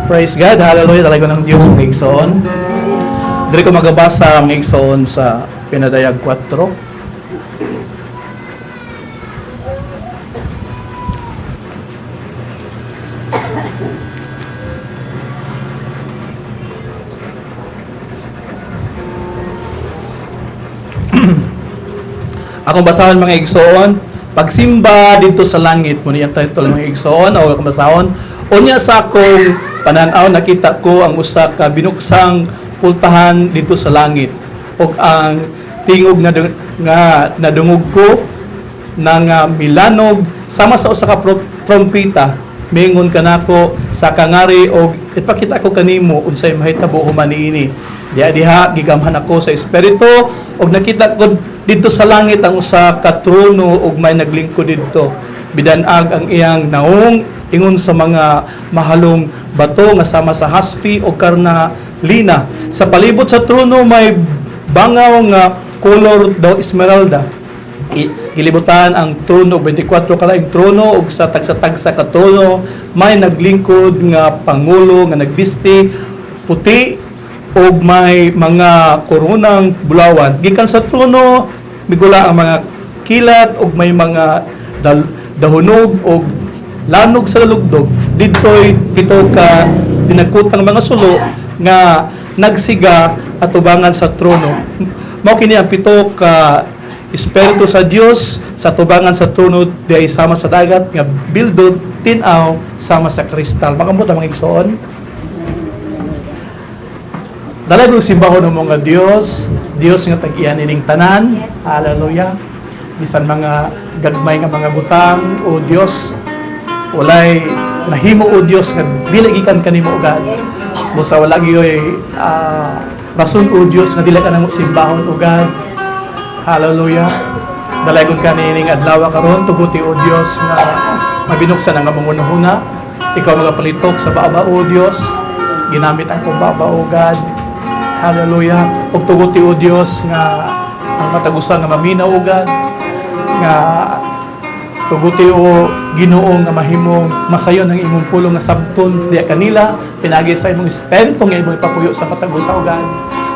Praise God, hallelujah, talaga ng Diyos mga igsoon. Dili ko magabasa mga igsoon sa Pinadayag 4. Akong basahan mga igsoon, pagsimba dito sa langit, muna yung title mga igsoon, o akong basahon, unya sa akong pananaw, nakita ko ang usa ka binuksang pultahan dito sa langit. O ang tingog nga nadungog ko ng milanog, sama sa usa ka trompeta, mingon kanako sa kangari o ipakita ko kanimo unsay mahitabo human niini. Diha gigamhan ako sa espiritu og nakita ko dito sa langit ang usa ka trono ug may naglingkod didto. Bidanag ang iyang naong ingon sa mga mahalong bato nga sama sa haspi o karnalina. Sa palibot sa trono may bangaw nga color daw esmeralda. Gilibutan ang trono, 24 kalaing trono ug sa tagsa-tagsa ka trono may naglingkod nga pangulo nga nagbisti puti ug may mga koronang bulawan. Gikan sa trono migula ang mga kilat ug may mga dahunog ug lanog sa lalugdog. Ditoy pito ka dinagkutang mga sulo nga nagsiga at tubangan sa trono. Mao kini ang pito ka espiritu sa Dios sa tubangan sa trono di sama sa dagat nga bildod tin-aw sama sa kristal. Makamot ang mga igsoon. Dalagong simbahon ng mga Dios nga tag-iyan ining tanan. Hallelujah. Bisan mga gagmay nga mga butang o Dios, walay nahimo o Dios nga dili gikan kanimo ugad. Busa wala giyoy rason o Dios nga dili ka namo simbahon ugad. Hallelujah. Dalagon ka nining adlaw karon tuguti o Dios nga mabinuksan ang among unahuna. Ikaw magapalitok sa baaba o Dios. Ginamit ang kumbaba o God. Hallelujah. Ug tuguti o Dios nga ang matagusan nga maminaw o God. Nga tuguti o Ginoo nga mahimong masayon ang imong pulong nga sabton diya kanila pinagi sa imong espiritu nga imong ipapuyo sa matagusa o God.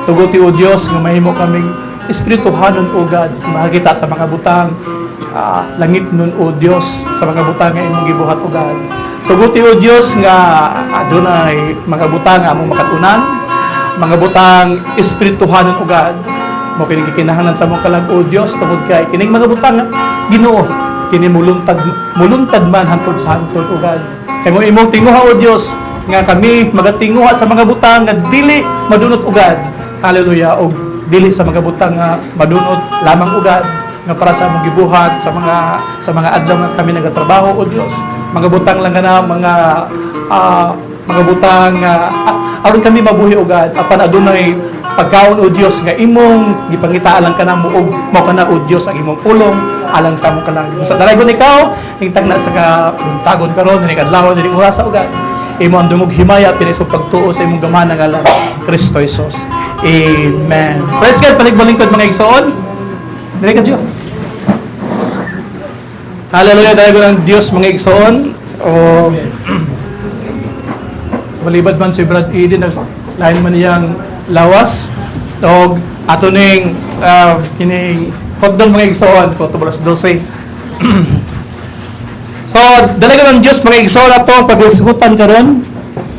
Tuguti o Dios nga mahimo kaming espirituhanon o God, makakita sa mga butang langit nun o Dios, sa mga butang nga imong gibuhat o God. Tuguti o Dios nga adunay mga butang nga among makatunan, mga butang espirituhanon o God. Mo kini gikinahanglan sa among kalag o Dios tungod kay kining mga butang Ginoo kini muluntad man hantod sa hantod o God. Kay mo imong tinguha o Dios nga kami magatinguha sa mga butang nga dili madunot o God. Hallelujah. O dili sa mga butang nga madunot lamang ugad nga para sa among gibuhat sa mga adlaw nga kami nagatrabaho o Dios. Mga butang lang kana mga butang aron kami mabuhi ugad apan adunay pagkaon o Dios nga imong gipangitaan lang kana mo og mao kana o Dios ang imong pulong alang sa among kalang. Sa dalagon ikaw hingtag na sa buntagon karon ni kadlaw dili oras sa ugad. Imo ang dungog himaya pinay sa pagtuo sa imong gamana nga ngalan Kristo Jesus. Amen. Praise God, paligbalingkod mga igsoon. Dili ka Diyo. Hallelujah, dahil ko ng Diyos mga igsoon. O malibad man si Brad Eden, lain man niyang lawas. O ato ning kining hotdog mga igsoon, Kotobolas 12. So, dalaga ng Diyos mga igsoon ato pag-isgutan karon.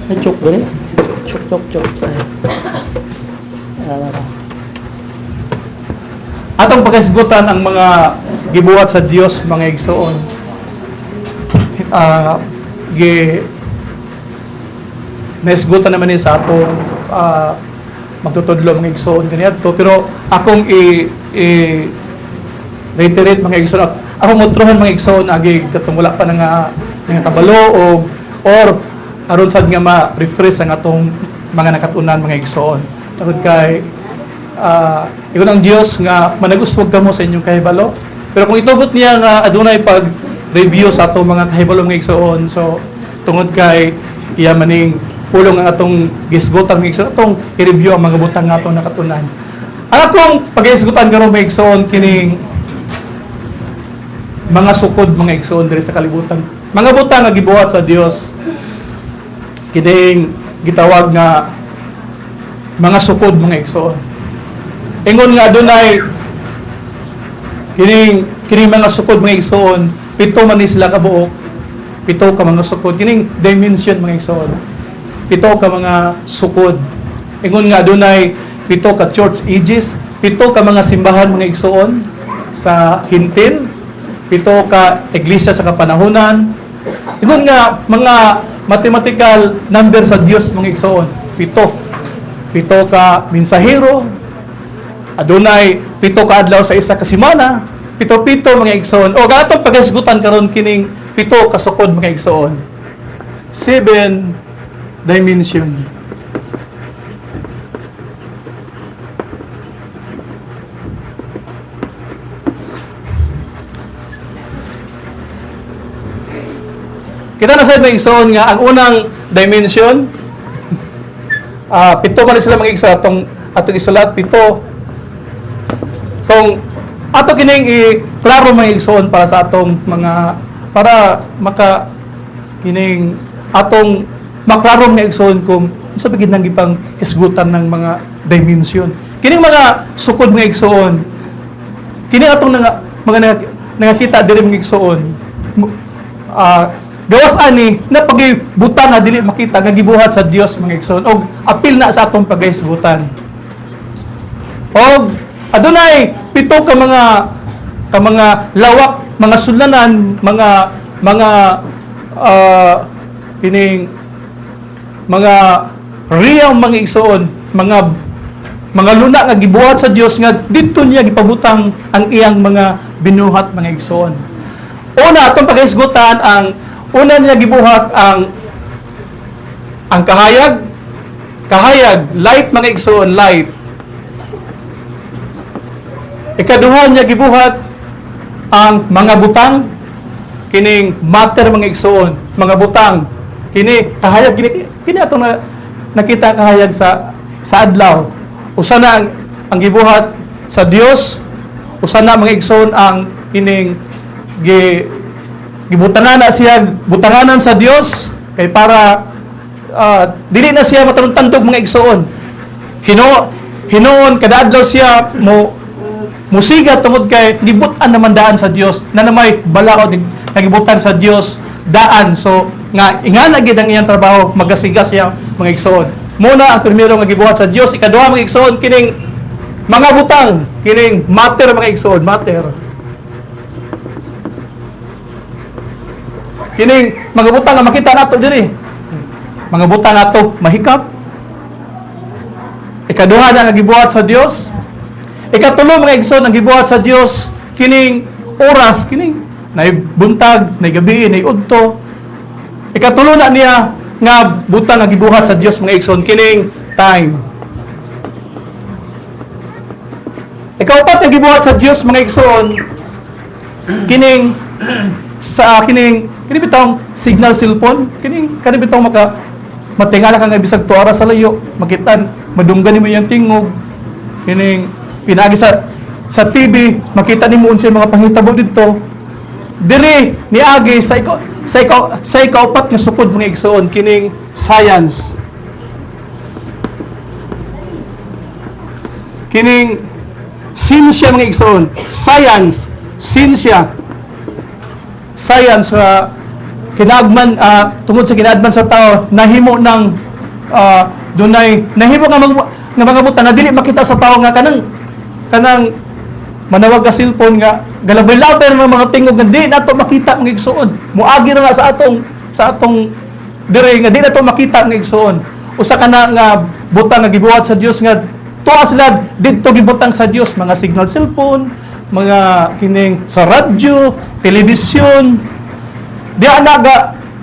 Ay, chok dali. Chok. Atong pag-isgutan ang mga gibuhat sa Dios mga igsoon. Naisgutan naman sa atong magtutudlo mga igsoon kaniadto, pero akong reiterate mga igsoon, akong mutruhan mga igsoon agi katong wala pa nga kabalo or aron sad nga ma-refresh ang atong mga nakatunan mga igsoon. Tungod kay iyon ang Dios nga managuswag kamo sa inyong kahibalo. Pero kung itugot niya nga adunay pag-review sa atong mga kahibalo mga igsoon, so tungod kay iya maning pulong ang atong gisgutan mga igsoon, atong i-review ang mga butang nga atong nakatunan. Ang atong pag-isgutan karon mga igsoon kining mga sukod mga igsoon diri sa kalibutan. Mga butang nga gibuhat sa Dios kining gitawag nga mga sukod mga igsoon. Ingon nga adunay kining mga sukod mga igsoon, 7 man ni sila ka buok. 7 ka mga sukod, kining dimension mga igsoon. 7 ka mga sukod. Ingon nga adunay 7 ka church ages, 7 ka mga simbahan mga igsoon sa hintin, 7 ka iglesia sa kapanahunan. Ingon nga mga mathematical number sa Dios mga igsoon, 7. 7 ka mensahero, adunay 7 ka adlaw sa isa ka semana, 7 mga igsoon. O gatong paghisgutan karon kining 7 ka sukod mga igsoon. 7 dimension. Kita na sa mga igsoon nga ang unang dimension 7 man sila mga igsoon atong isulat 7. Kung ato kining klaro mga igsoon para sa atong mga para maka kining atong maklaro mga igsoon kung sa bigid nang gipang hisgutan ng mga dimension. Kining mga sukod mga igsoon, kining atong mga nangakita diri mga igsoon, gawas ani na pagibutan na dili makita nga gibuhat sa Dios mga igsoon og apil na sa atong paghisgutan. Og adunay 7 ka mga lawak, mga sulanan, mga kining mga riyang mga igsoon, mga luna nga gibuhat sa Dios nga didto niya gipabutang ang iyang mga binuhat mga igsoon. Una atong paghisgutan una niya gibuhat ang kahayag, light mga igsoon, light. Ikaduha niya gibuhat ang mga butang, kining matter mga igsoon, mga butang. Kini kahayag kini atong nakita kahayag sa adlaw. Usa na ang gibuhat sa Dios, usa na mga igsoon ang kining gibutangan na siya, butanganan sa Dios kay para dili na siya matanong-tandog mga igsoon. Hinoon kada adlaw siya musiga tungod kay gibutan naman daan sa Dios na namay balaod nagibutan sa Dios daan. So nga ingana gid ang iyang trabaho magasiga siya mga igsoon. Muna ang primero nga gibuhat sa Dios, ikaduha mga igsoon kining mga butang, kining matter mga igsoon, matter. Kining mga butang nga makita nato diri. Mga butang nato mahikap. Ikaduha na nga gibuhat sa Dios. Ikatulo mga igsoon ang gibuhat sa Dios kining oras, kining nay buntag, nay gabi, nay udto. Ikatulo na niya nga butang nga gibuhat sa Dios mga igsoon kining time. Ikaupat nga gibuhat sa Dios mga igsoon kining bitong signal cellphone, kini bitong matingala ka nga bisag 2 oras sa layo, makitan madunggan nimo yang tingog. Kining pinagi sa TV, makita nimo unsay mga panghitabo didto. Diri niagi sa ikaupat nga sukod mga igsoon kining science. Kining sinsya mga igsoon, science, sinsya. Science kinagman tungod sa kinadman sa tao nahimo ng dunay nahimo nga mga butang na dili makita sa tao nga kanang manawag ka cellphone nga galabay-labay ng mga tingog nga di nato makita ng igsoon. Muagi ra nga sa atong dire nga di nato makita ng igsoon. Usa ka na nga butang nga gibuhat sa Dios nga tuwa sila didto gibutang sa Dios, mga signal cellphone, mga kining sa radyo, telebisyon.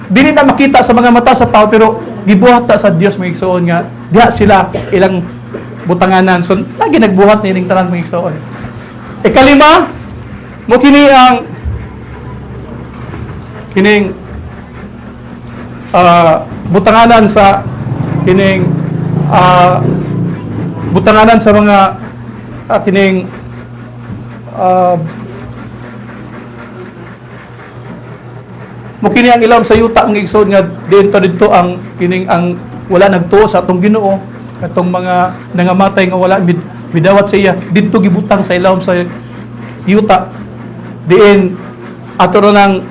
Dili na makita sa mga mata sa tao pero gibuhat ta sa Dios mga igsoon nga diha sila ilang butanganan. So lagi nagbuhat nining tanan mga igsoon. Ikalima mo kini ang kining butanganan sa kining butanganan sa mga kining mo kini ang ilawom sa yuta ang igsoon nga dito ang kining ang wala nagtuo sa atong Ginoo, atong mga nangamatay nga wala midawat sa iya, didto gibutang sa ilawom sa yuta. Diin ato na nang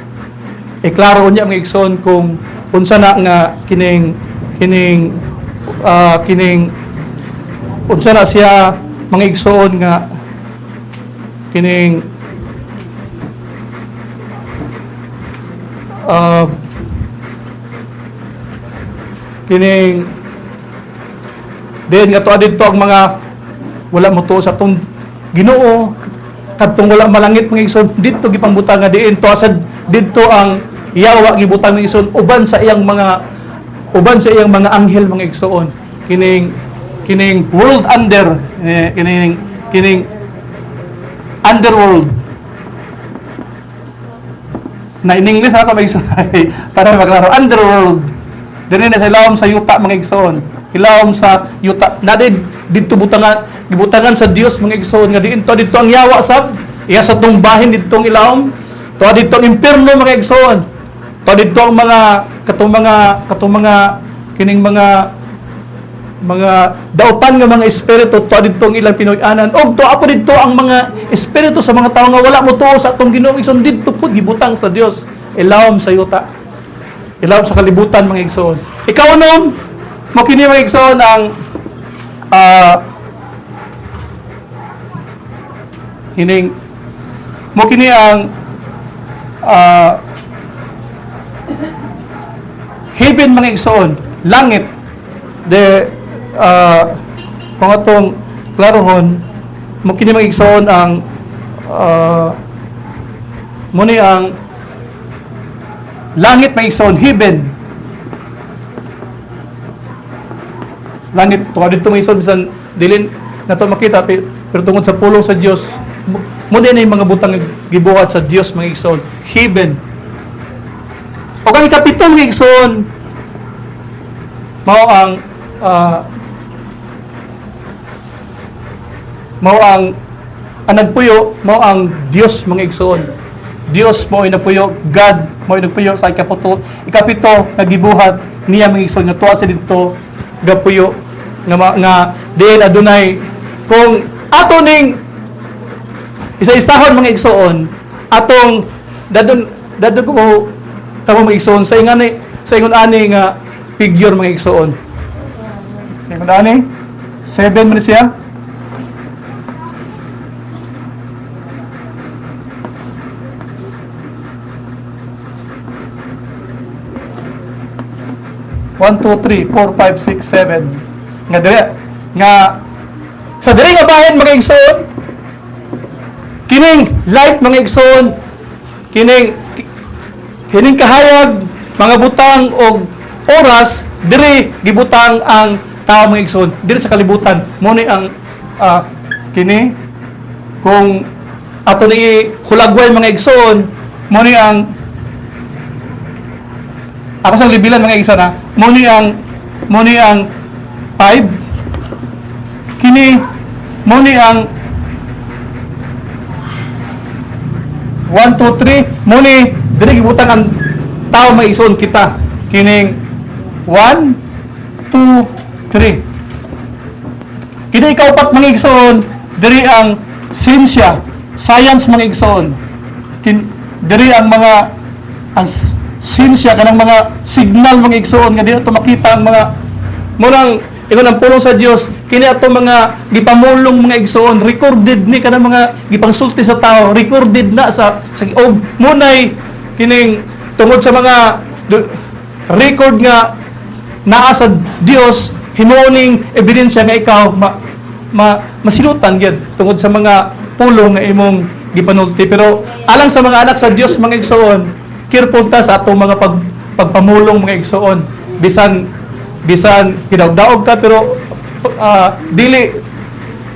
iklaro unya mga igsoon kung unsa na nga kining unsa na siya mga igsoon nga kining din nga tuwa dito ang mga wala mo to sa tong Ginoo kadtong wala malangit mga igsoon dito gipangbutan nga diin to asad dito ang yawa gibutang ng igsoon uban sa iyang mga anghel mga igsoon kining world under kining underworld na in English ako may igsoon para maklaro underworld diri na sa ilawom sa yuta mga igsoon ilawom sa yuta nadid dito gibutangan sa Dios mga igsoon nga diin to dito ang yawa sab iya sa tong bahin dito ilawom to dito ang impierno mga igsoon to dito ang mga katong mga kining mga dautan nga mga espiritu to dito ang ilang Pinoy-anan og to apo dito ang mga espiritu sa mga tawo nga wala mo tuo sa atong Ginoo igsoon dito pud gibutang sa Dios ilawom sa yuta ilawom sa kalibutan mga igsoon ikaw unom mo kini mga igsoon ang hining mo kini ang heaven mga igsoon langit de kung atong klarohon mo kini mga igsoon ang muni ang langit mga igsoon heaven langit to dito mga igsoon bisan dilin nato makita pero tungod sa pulong sa Dios mo din ay mga butang gibuhat sa Dios mga igsoon heaven o kang ikapitong mga igsoon mao ang nagpuyo mao ang Dios mga igsoon Dios mo ay nagpuyo God mo ay nagpuyo sa ikapito nagibuhat niya mga igsoon nga tuwa sa dito gapuyo nga diin adunay kung ato ning isa-isahon mga igsoon atong dadon ko tamo mga igsoon sa ingon ani nga figure mga igsoon sa ingon ani 7 man siya One, two, three, 4, 5, 6, 7 nga dire nga sa dire nga bahin mga igsoon kining light mga igsoon kining kahayag mga butang og oras dire gibutang ang tao mga igsoon dire sa kalibutan mo ni ang kini kung ato ni hulagway mga igsoon mo ni ang ako sa libilan mga igsoon mo ni ang 5 kini mo ni ang 1, 2, 3 mo ni dire gibutang ang tao mga igsoon kita kining 1, 2, 3 kini ikaupat mga igsoon dire ang science mga igsoon dire ang mga science kanang mga signal mga igsoon nga dili to makita ang mga murang ingon ang pulong sa Dios kini ato mga gipamulong mga igsoon recorded ni kanang mga gipangsulti sa tao recorded na sa munay kining tungod sa mga record nga naa sa Dios himuoning ebidensya nga ikaw masilutan gyud tungod sa mga pulong nga imong gipanulti pero alang sa mga anak sa Dios mga igsoon careful ta sa atong mga pagpamulong mga igsoon bisan hidawdaog ka pero dili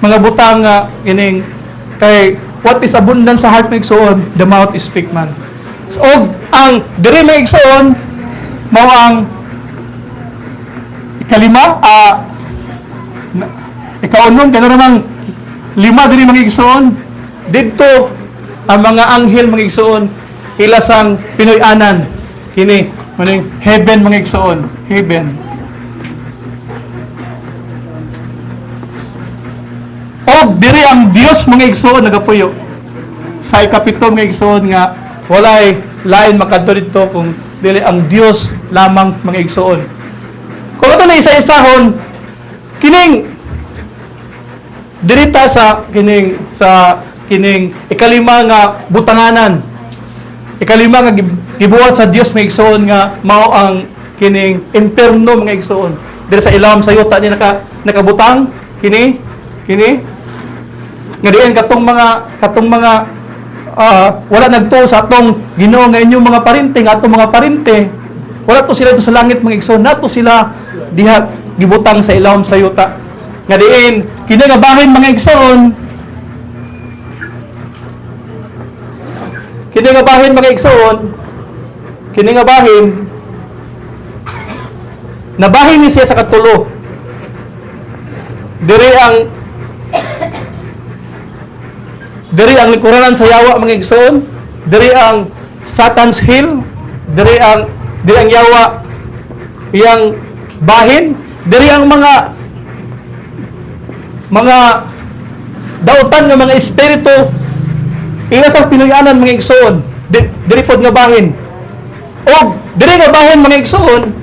mga butang ining kay what is abundant sa heart mga igsoon the mouth is speak man so ang diri mga igsoon mao ang ikalima ikaunon kano namang lima diri mga igsoon didto ang mga anghel mga igsoon ilasang Pinoy-anan kini maning heaven mga igsoon heaven O diri ang Dios mga igsoon nagapuyo. Sa ikapito mga igsoon nga walay lain makadto dito kung dili ang Dios lamang mga igsoon. Kung ito na isa-isahon, kining dirita sa kining ikalima nga butanganan. Ikalima nga gibuhat sa Dios mga igsoon nga mao ang kining imperno mga igsoon. Diri sa ilawom sa yuta ni nakabutang kini nga diin katong mga wala nagtuo sa atong Ginoo nga inyong mga parente nga atong mga parente wala to sila sa langit mga igsoon nato sila diha gibutang sa ilawom sa yuta nga diin kini nga bahin mga igsoon kini nga bahin nabahin ni siya sa katulo diri ang lingkuranan sa yawa mga igsoon, diri ang Satan's hill, diri ang yawa iyang bahin, diri ang mga dautan nga mga espiritu inasang pinuyanan mga igsoon, diri pod nga bahin. O diri nga bahin mga igsoon,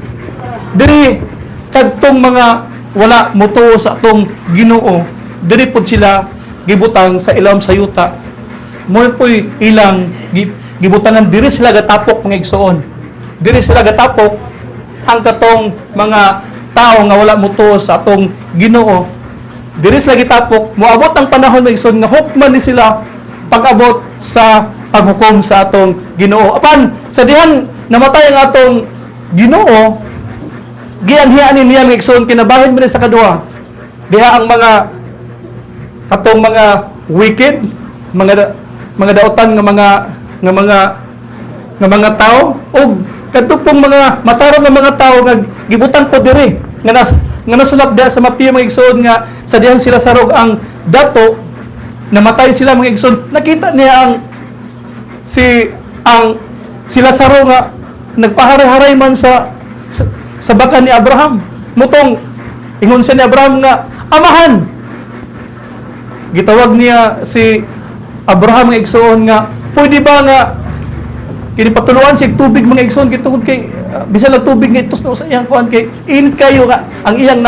diri kadtong mga wala motuo sa atong Ginoo, diri pod sila gibutang sa ilawom sa yuta. Mo po'y ilang gibutangan diri sila gatapok mga igsoon. Diri sila gatapok ang katong mga tao nga wala motuo sa atong Ginoo. Diri sila gitapok moabot ang panahon mga igsoon nga hukman ni sila pag-abot sa paghukom sa atong Ginoo. Apan sa dihan namatay ang atong Ginoo, gianhian niya mga igsoon kinabahin man sa kadua. Diha ang mga katong mga wicked, mga dautan nga mga tao o kadto pong mga matarong nga mga tao nga gibutan po diri nga nasulat diha sa Mateo mga igsoon nga sa dihan sila sarog ang dato namatay sila mga igsoon. Nakita niya sila sarog nga nagpaharay-haray man sa baka ni Abraham. Mutong ingon siya ni Abraham nga amahan. Gitawag niya si Abraham nga igsoon nga pwede ba nga kini patuluan sig tubig mga igsoon gitungod kay bisan lang tubig nga itus no sa iyang kuan kay init kayo nga ang iyang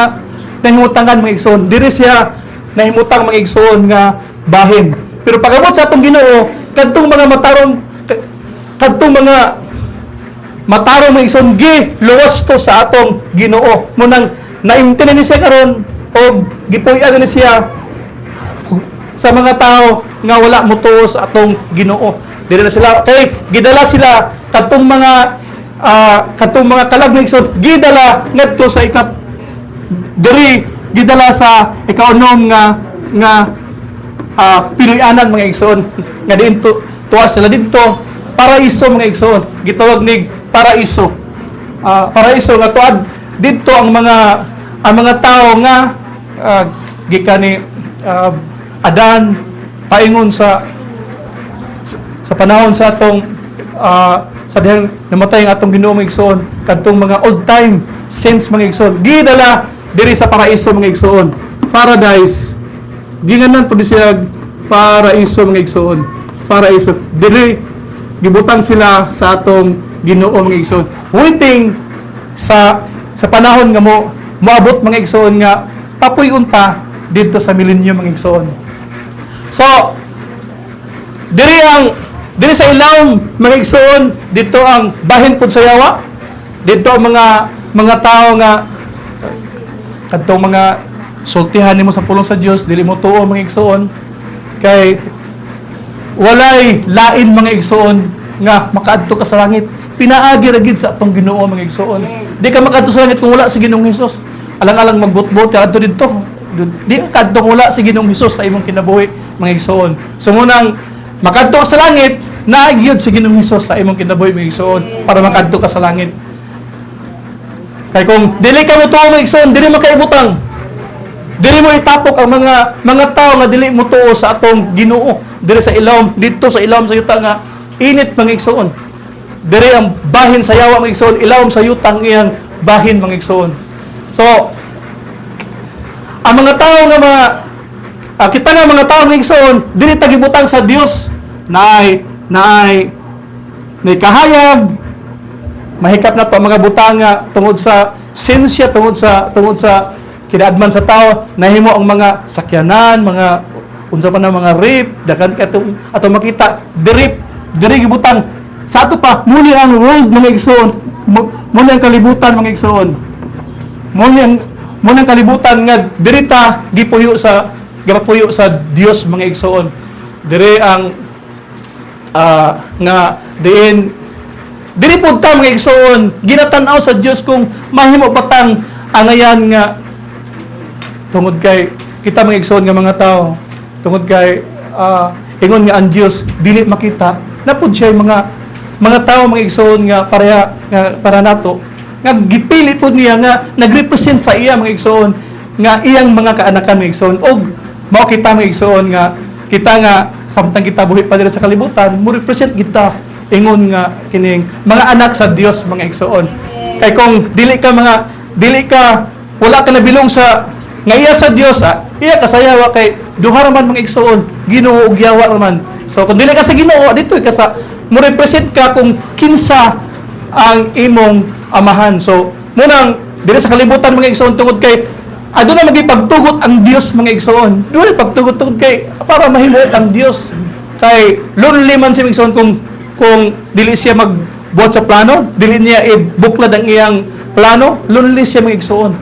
nahimutangan mga igsoon diri siya nahimutang mga igsoon nga bahin. Pero pag-abot sa atong Ginoo kadtong mga matarong mga igsoon luwas to sa atong Ginoo mo nang naimtinan ni siya karon og gipuy-an ni siya sa mga tao nga wala motuo sa atong Ginoo. Dili na sila kay gidala sila kadtong mga kalag ng igsoon gidala ngadto sa gidala sa ikaunom nga pinuyanan mga igsoon nga diin tuwas sila dito paraiso mga igsoon gitawag nig paraiso. Paraiso nga tuad dito ang mga tao nga gikan ni Adan paingon sa panahon sa atong sa dihang namatay ang atong Ginoo mga igsoon kadtong mga old time saints mga igsoon gidala diri sa paraiso mga igsoon paradise ginganan pud siya paraiso mga igsoon paraiso diri gibutang sila sa atong Ginoo mga igsoon waiting sa panahon nga moabot mga igsoon nga tapoy unta dito sa milenyo mga igsoon. So, diri sa ilawom mga igsoon, dito ang bahin pud sa yawa. Dito ang mga tao nga kadtong mga sultihan nimo sa pulong sa Dios, dili mo tuo mga igsoon kay walay lain mga igsoon nga makaadto ka sa langit. Pinaagi ra gid sa atong Ginoo mga igsoon. Di ka makaadto sa langit kung wala si Ginoong Hesus. Alang-alang magbutbot adto dito. Di ka kadto wala si Ginoong Hesus sa imong kinabuhi mga igsoon. So munang makadto ka sa langit, naagyod si Ginoong Hesus sa imong kinabuhi mga igsoon para makadto ka sa langit. Kay kung dili ka mo tuo mga igsoon, dili makaibutang. Dili mo itapok ang mga tao nga dili mo tuo sa atong Ginoo. Diri sa ilawom, dito sa ilawom sa yuta nga init mga igsoon. Diri ang bahin sa yawa mga igsoon, ilawom sa yuta ang iyang bahin mga igsoon. So ang mga tao nga kita nga mga tao ng igsoon, dili tagibutang sa Dios na ay kahayag, mahikap na to mga butang nga tungod sa sinsya, tungod sa kinaadman sa tao, nahimo ang mga sakyanan, mga unsa pa na mga rape, dagan ka ato makita diri gibutang sa ato pa muli ang world mga igsoon, muli ang kalibutan mga igsoon, muli ang kalibutan nga diri ta gipuyo sa Dios mga igsoon. Diri ang nga diri pud ta mga igsoon ginatan-aw sa Dios kung mahimo patang angayan nga tungod kay kita mga igsoon nga mga tao, tungod kay ingon nga ang Dios dili makita na pud siya mga tao mga igsoon nga para nato nga gipili pud niya nga nagrepresent sa iya mga igsoon nga iyang mga kaanakan mga igsoon. Og mao kita mga igsoon nga kita nga samtang kita buhi pa diri sa kalibutan mo represent kita ingon nga kining mga anak sa Dios mga igsoon. Kay kung dili ka wala ka nabilong sa nga iya sa Dios, iya kasayawa kay duha ra man mga igsoon, Ginoo ug yawa ra man. So kung dili ka sa Ginoo, dito ka sa mo represent ka kung kinsa ang imong amahan. So munang dili sa kalibutan mga igsoon tungod kay aduna magipagtugot ang Dios mga igsoon. Dili pagtugot tungod kay para mahimuot ang Dios. Kay lonely man si igsoon kung dili siya magbuhat sa plano, dili niya ibuklad ang iyang plano, lonely siya mga igsoon.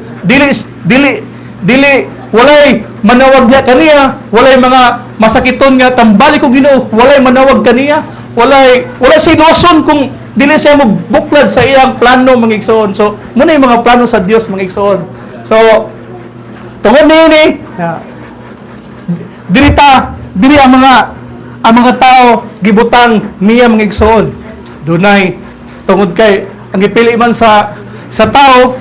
Dili walay manawag niya kaniya, walay mga masakiton nga tambali ko Ginoo, walay manawag kaniya, walay sinuson kung dili siya magbuklad sa iyang plano mga igsoon. So muna yung mga plano sa Dios mga igsoon. So tungod niini dili ang mga tao gibutang niya mga igsoon. Dunay tungod kay ang gipili man sa tao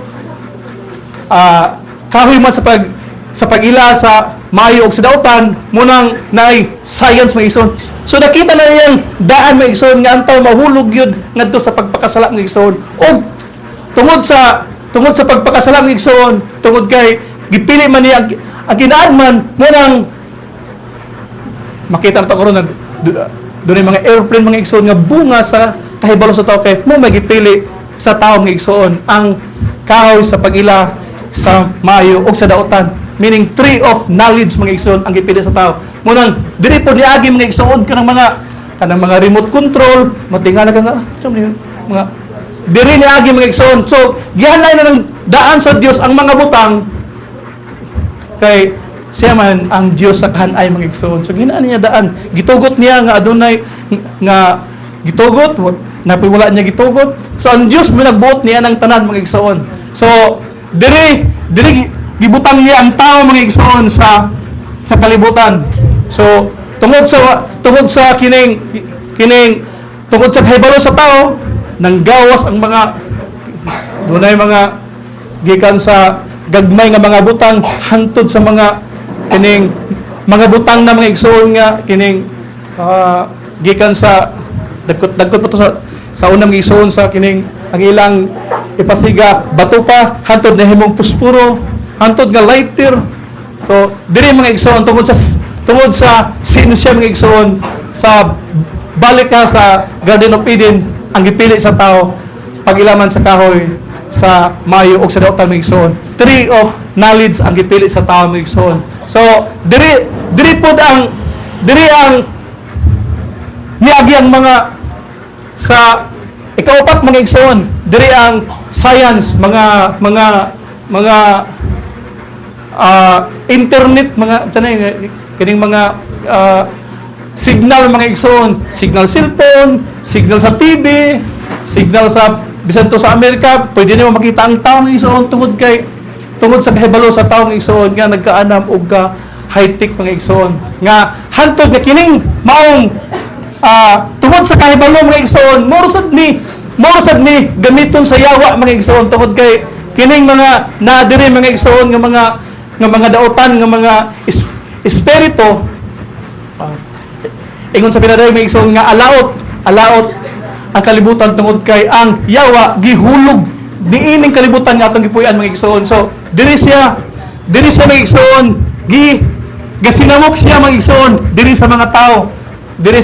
kahoy man sa pag-ila sa maayo og sa dautan munang naay science mga igsoon. So nakita na niyang daan mga igsoon nga antaw mahulog yun ngadto sa pagpakasala mga igsoon. Og tungod sa pagpakasala mga igsoon, tungod kay gipili man niya ang kinaadman munang makita nato karon dunay mga airplane mga igsoon nga bunga sa kahibalo sa tao kay mo magipili sa tao mga igsoon ang kahoy sa pag-ila sa maayo o sa dautan, meaning tree of knowledge mga igsoon ang gipili sa tao. Munang diri po niagi mga igsoon kanang mga remote control, matingala ka nga mga diri niagi mga igsoon. So gihanay na ng daan sa Dios ang mga butang kay siya man ang Dios sa kahanay mga igsoon. So ginaan niya daan, gitugot niya nga adunay nga gitugot, napiwala niya gitugot. So ang Dios mo nagbuot niya ng tanan mga igsoon. So diri gibutang niya ang tao mga igsoon sa kalibutan. So tungod sa kining tungod sa kahibalo sa tao nanggawas ang mga dunay mga gikan sa gagmay nga mga butang hantod sa mga kining mga butang na mga igsoon nga kining gikan sa dagkot pa to sa unang igsoon sa kining ang ilang ipasiga bato pa hantod na himong puspuro hantod nga lighter. So diri mga igsoon tungod sa sinsya mga igsoon sa balik ka sa Garden of Eden ang gipili sa tao pagilaman sa kahoy sa maayo og sa dautan mga igsoon. Tree of knowledge ang gipili sa tao mga igsoon. So diri pod ang niagi ang mga sa ikaupat mga igsoon, diri ang science, mga internet, mga kining mga signal mga igsoon, signal cellphone, signal sa TV, signal sa bisan to sa Amerika, pwede niyo makita ang tao ng igsoon tungod sa kahibalo sa tao ng igsoon nga nagkaanam og ka high-tech mga igsoon nga hantod nga kining maong tungod sa kahibalo mga igsoon morosad ni gamiton sa yawa mga igsoon tungod kay kining mga nadiri mga igsoon nga mga dautan nga mga espiritu ingon sa pinaday mga igsoon nga alaot ang kalibutan tungod kay ang yawa gihulog diining kalibutan nga atong gipuy-an mga igsoon. So diri siya mga igsoon gasinamok siya mga igsoon diri sa mga tao, diri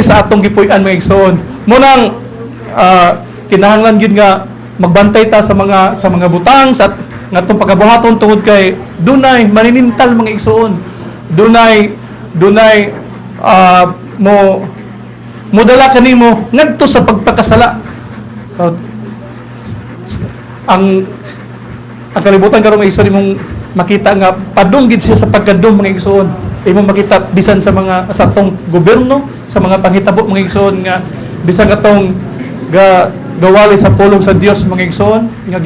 sa atong gipuy-an mga igsoon. Munang kinahanglan gyud nga magbantay ta sa mga butang sa nga atong pagabuhaton tungod kay dunay maninintal mga igsoon. Dunay mo dala kanimo ngadto sa pagpakasala. So ang kalibutan karon mga igsoon imong makita nga padunggid siya sa pagkadum mga igsoon. Imong makita bisan sa atong gobyerno, sa mga panghitabo mga igsoon nga bisan atong gawali sa pulong sa Dios mga igsoon nga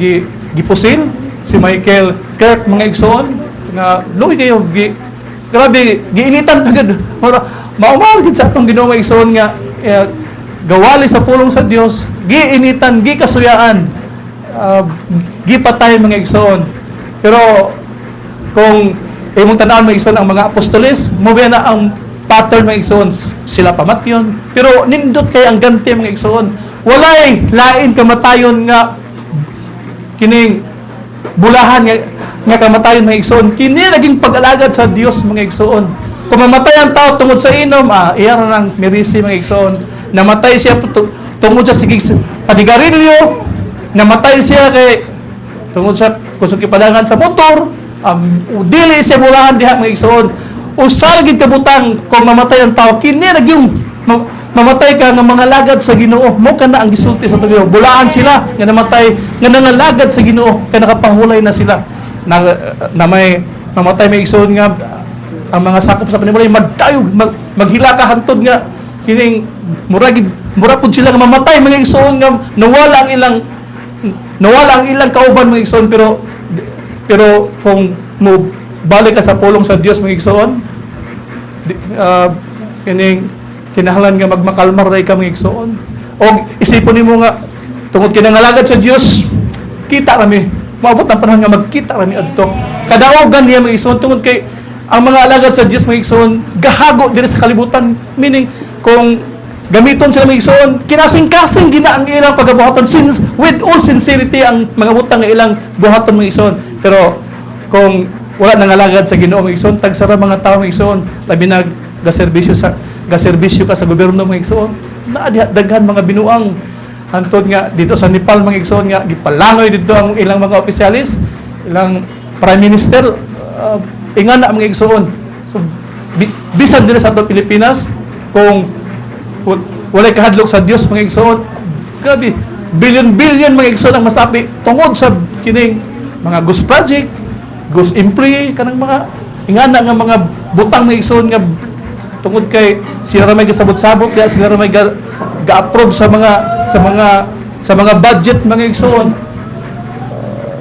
gipusil si Michael Kirk mga igsoon nga luoy kayo grabe giinitan pagod maumaw gid sa atong Ginoo mga igsoon nga gawali sa pulong sa Dios, giinitan, gikasuyaan, gipatay mga igsoon. Pero kung imong tan-awon mga igsoon ang mga apostoles, mo na ang pattern mga igsoon, sila pamatyon. Pero nindot kay ang ganti mga igsoon. Walay lain kamatayon nga kining bulahan nga kamatayon mga igsoon. Kini naging pag-alagad sa Dios mga igsoon. Kung mamatay ang tao tungod sa inom, iya ra nang mirisi mga igsoon. Namatay siya tungod sa sigig padigarilyo, namatay siya kay tungod sa kusog kipadangan sa motor, dili siya bulahan diha mga igsoon. Usa gid kabutang kung mamatay ang tao kini ra yung mamatay ka nga mga lagad sa Ginoo, mo kana ang gisulti sa Ginoo. Bulahan sila nga namatay nga nangalagad sa Ginoo kay nakapahulay na sila na may mamatay may igsoon nga ang mga sakop sa kanila magtayog maghilaka hantod nga kining mura pud sila nga mamatay mga igsoon nga nawala ang ilang kauban mga igsoon pero kung mo balik ka sa pulong sa Dios mga igsoon kining kinahanglan nga magmakalmar ray ka mga igsoon o isipon nimo nga tungod kinangalagad sa Dios kita rami maabot ang panahon nga magkita rami adto kadaogan niya mga igsoon tungod kay ang mga alagad sa Dios mga igsoon gahago diri sa kalibutan, meaning kung gamiton sila mga igsoon kinasing-kasing gina ang ilang pagabuhaton with all sincerity ang mga butang nga ilang buhaton mga igsoon. Pero kung wala nang alagad sa Ginoo mga igsoon, tagsara mga tao mga igsoon, labi na gaserbisyo ka sa gobyerno mga igsoon, daghan mga binuang hantod nga dito sa Nepal mga igsoon nga gipalangoy dito ang ilang mga opisyalis, ilang prime minister, ingana mga igsoon. So bisan diri sa ato Pilipinas kung walay kahadlok sa Dios mga igsoon, grabe billion mga igsoon ang masapi tungod sa kining mga ghost project, ghost employee kanang mga ingana nga mga butang mga igsoon nga tungod kay sila ra may gasabot-sabot diha, sila ra may ga-approve sa mga budget mga igsoon.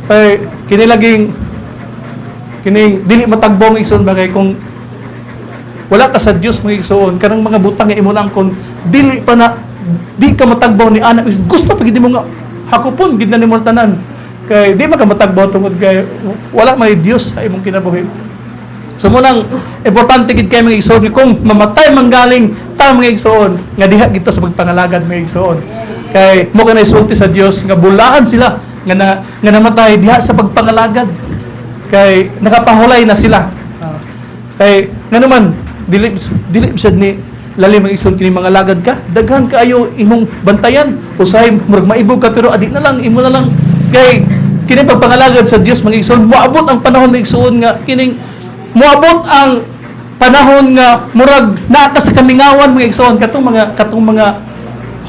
Kay kining dili matagbong igsoon bagay kung wala ka sa Dios mga igsoon kanang mga butang nga imo lang kung di ka matagbaw ni anak gusto pa gid mo nga hakupon gid na nimo tanan kay di ka matagbaw tungod kay wala may Dios sa imong kinabuhi. So munang importante gid kay mga igsoon kung mamatay manggaling ta mga igsoon nga diha gito sa pagpangalagad mga igsoon kay mo kanay sulti sa Dios nga bulahan sila nga namatay diha sa pagpangalagad kay nakapahulay na sila. Kay nga naman dili sad ni lalim ang igsoon kini mga lagad ka daghan kaayo imong bantayan usahay murag maibog ka pero adi na lang imo na lang kay kini pagpangalagad sa Dios mga igsoon moabot ang panahon mga igsoon nga kining moabot ang panahon nga murag naa sa kamingawan mga igsoon katong mga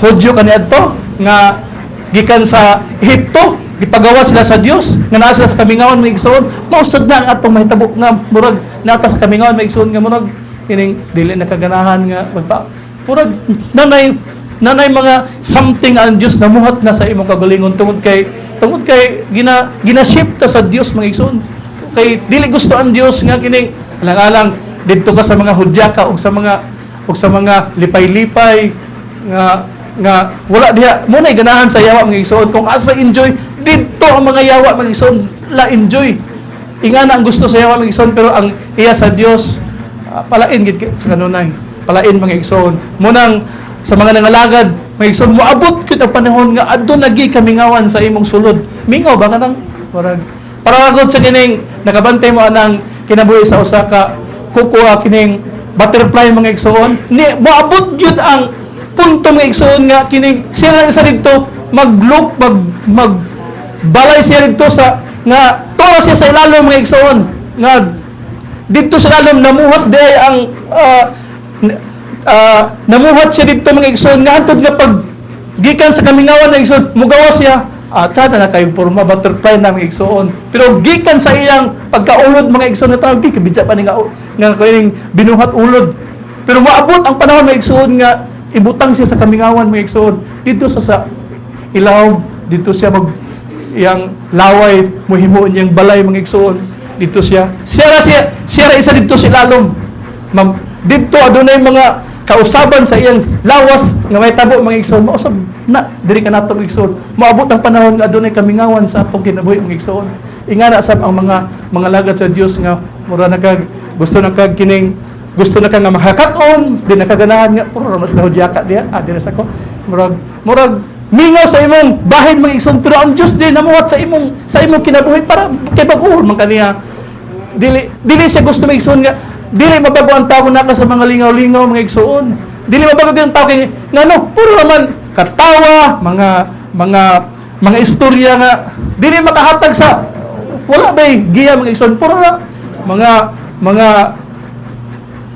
Hudyo kaniadto nga gikan sa Ehipto gipagawa sila sa Dios nga naa sila sa kamingawan mga igsoon mausad na ang atong mahitabo nga murag naa sa kamingawan mga igsoon nga murag kining dili nakaganahan nga murag nanay mga something ang Dios namuhat na sa imong kagalingon tungod kay gina-shift ta sa Dios mga igsoon kay dili gusto ang Dios nga kining alang-alang didto ka sa mga hudyaka ug sa mga lipay-lipay nga wala diha mo nay ganahan sa yawa mga igsoon kung asa enjoy didto ang mga yawa mga igsoon la enjoy ingana ang gusto sa yawa mga igsoon pero ang iya sa Dios palain gid sa kanunay palain mga igsoon munang sa mga nangalagad mga igsoon moabot gyud ang panahon nga adto nagi kamingawan sa imong sulod mingaw ba kanang paragod sa kining nakabantay mo anang kinabuhi sa usa ka kukuha kining butterfly mga igsoon, ni moabot gyud ang punto mga igsoon nga kining siya lang isa dito mag-look, balay siya dito sa nga tora siya sa ilalom mga igsoon nga dito sa ilalom namuhat di ang namuhat siya dito mga igsoon nga hantod nga pag gikan sa kamingawan na igsoon mugawas siya tsada na kayo forma butterfly na mga igsoon pero gikan sa iyang pagkaulod mga igsoon na tawag kabidya pa ni nga kaning binuhat ulod pero maabot ang panahon mga igsoon nga ibutang siya sa kamingawan mga igsoon dito sa ilaw dito siya iyang laway muhimo niyang balay mga igsoon dito siya isa dito si lalom dito adunay mga kausaban sa iyang lawas nga may tabo mga igsoon mausab na diri ka nato mga igsoon moabot ang panahon nga adunay kamingawan sa atong kinabuhi mga igsoon ingana sab ang mga lagad sa Dios nga mura na kag gusto na kag kining gusto na ka nga makakaton di nakaganahan nga puro mas lahudyaka diha dira sa ko murag mingaw sa imong bahin mga igsoon pero ang Dios di namuhat sa imong kinabuhi para kay bag-uhol man kaniya dili siya gusto mga igsoon nga dili mabago ang tao naka sa mga lingaw-lingaw mga igsoon dili mabago ang tao kay ngano puro naman katawa mga istorya nga dili makahatag sa wala bay giya mga igsoon puro na mga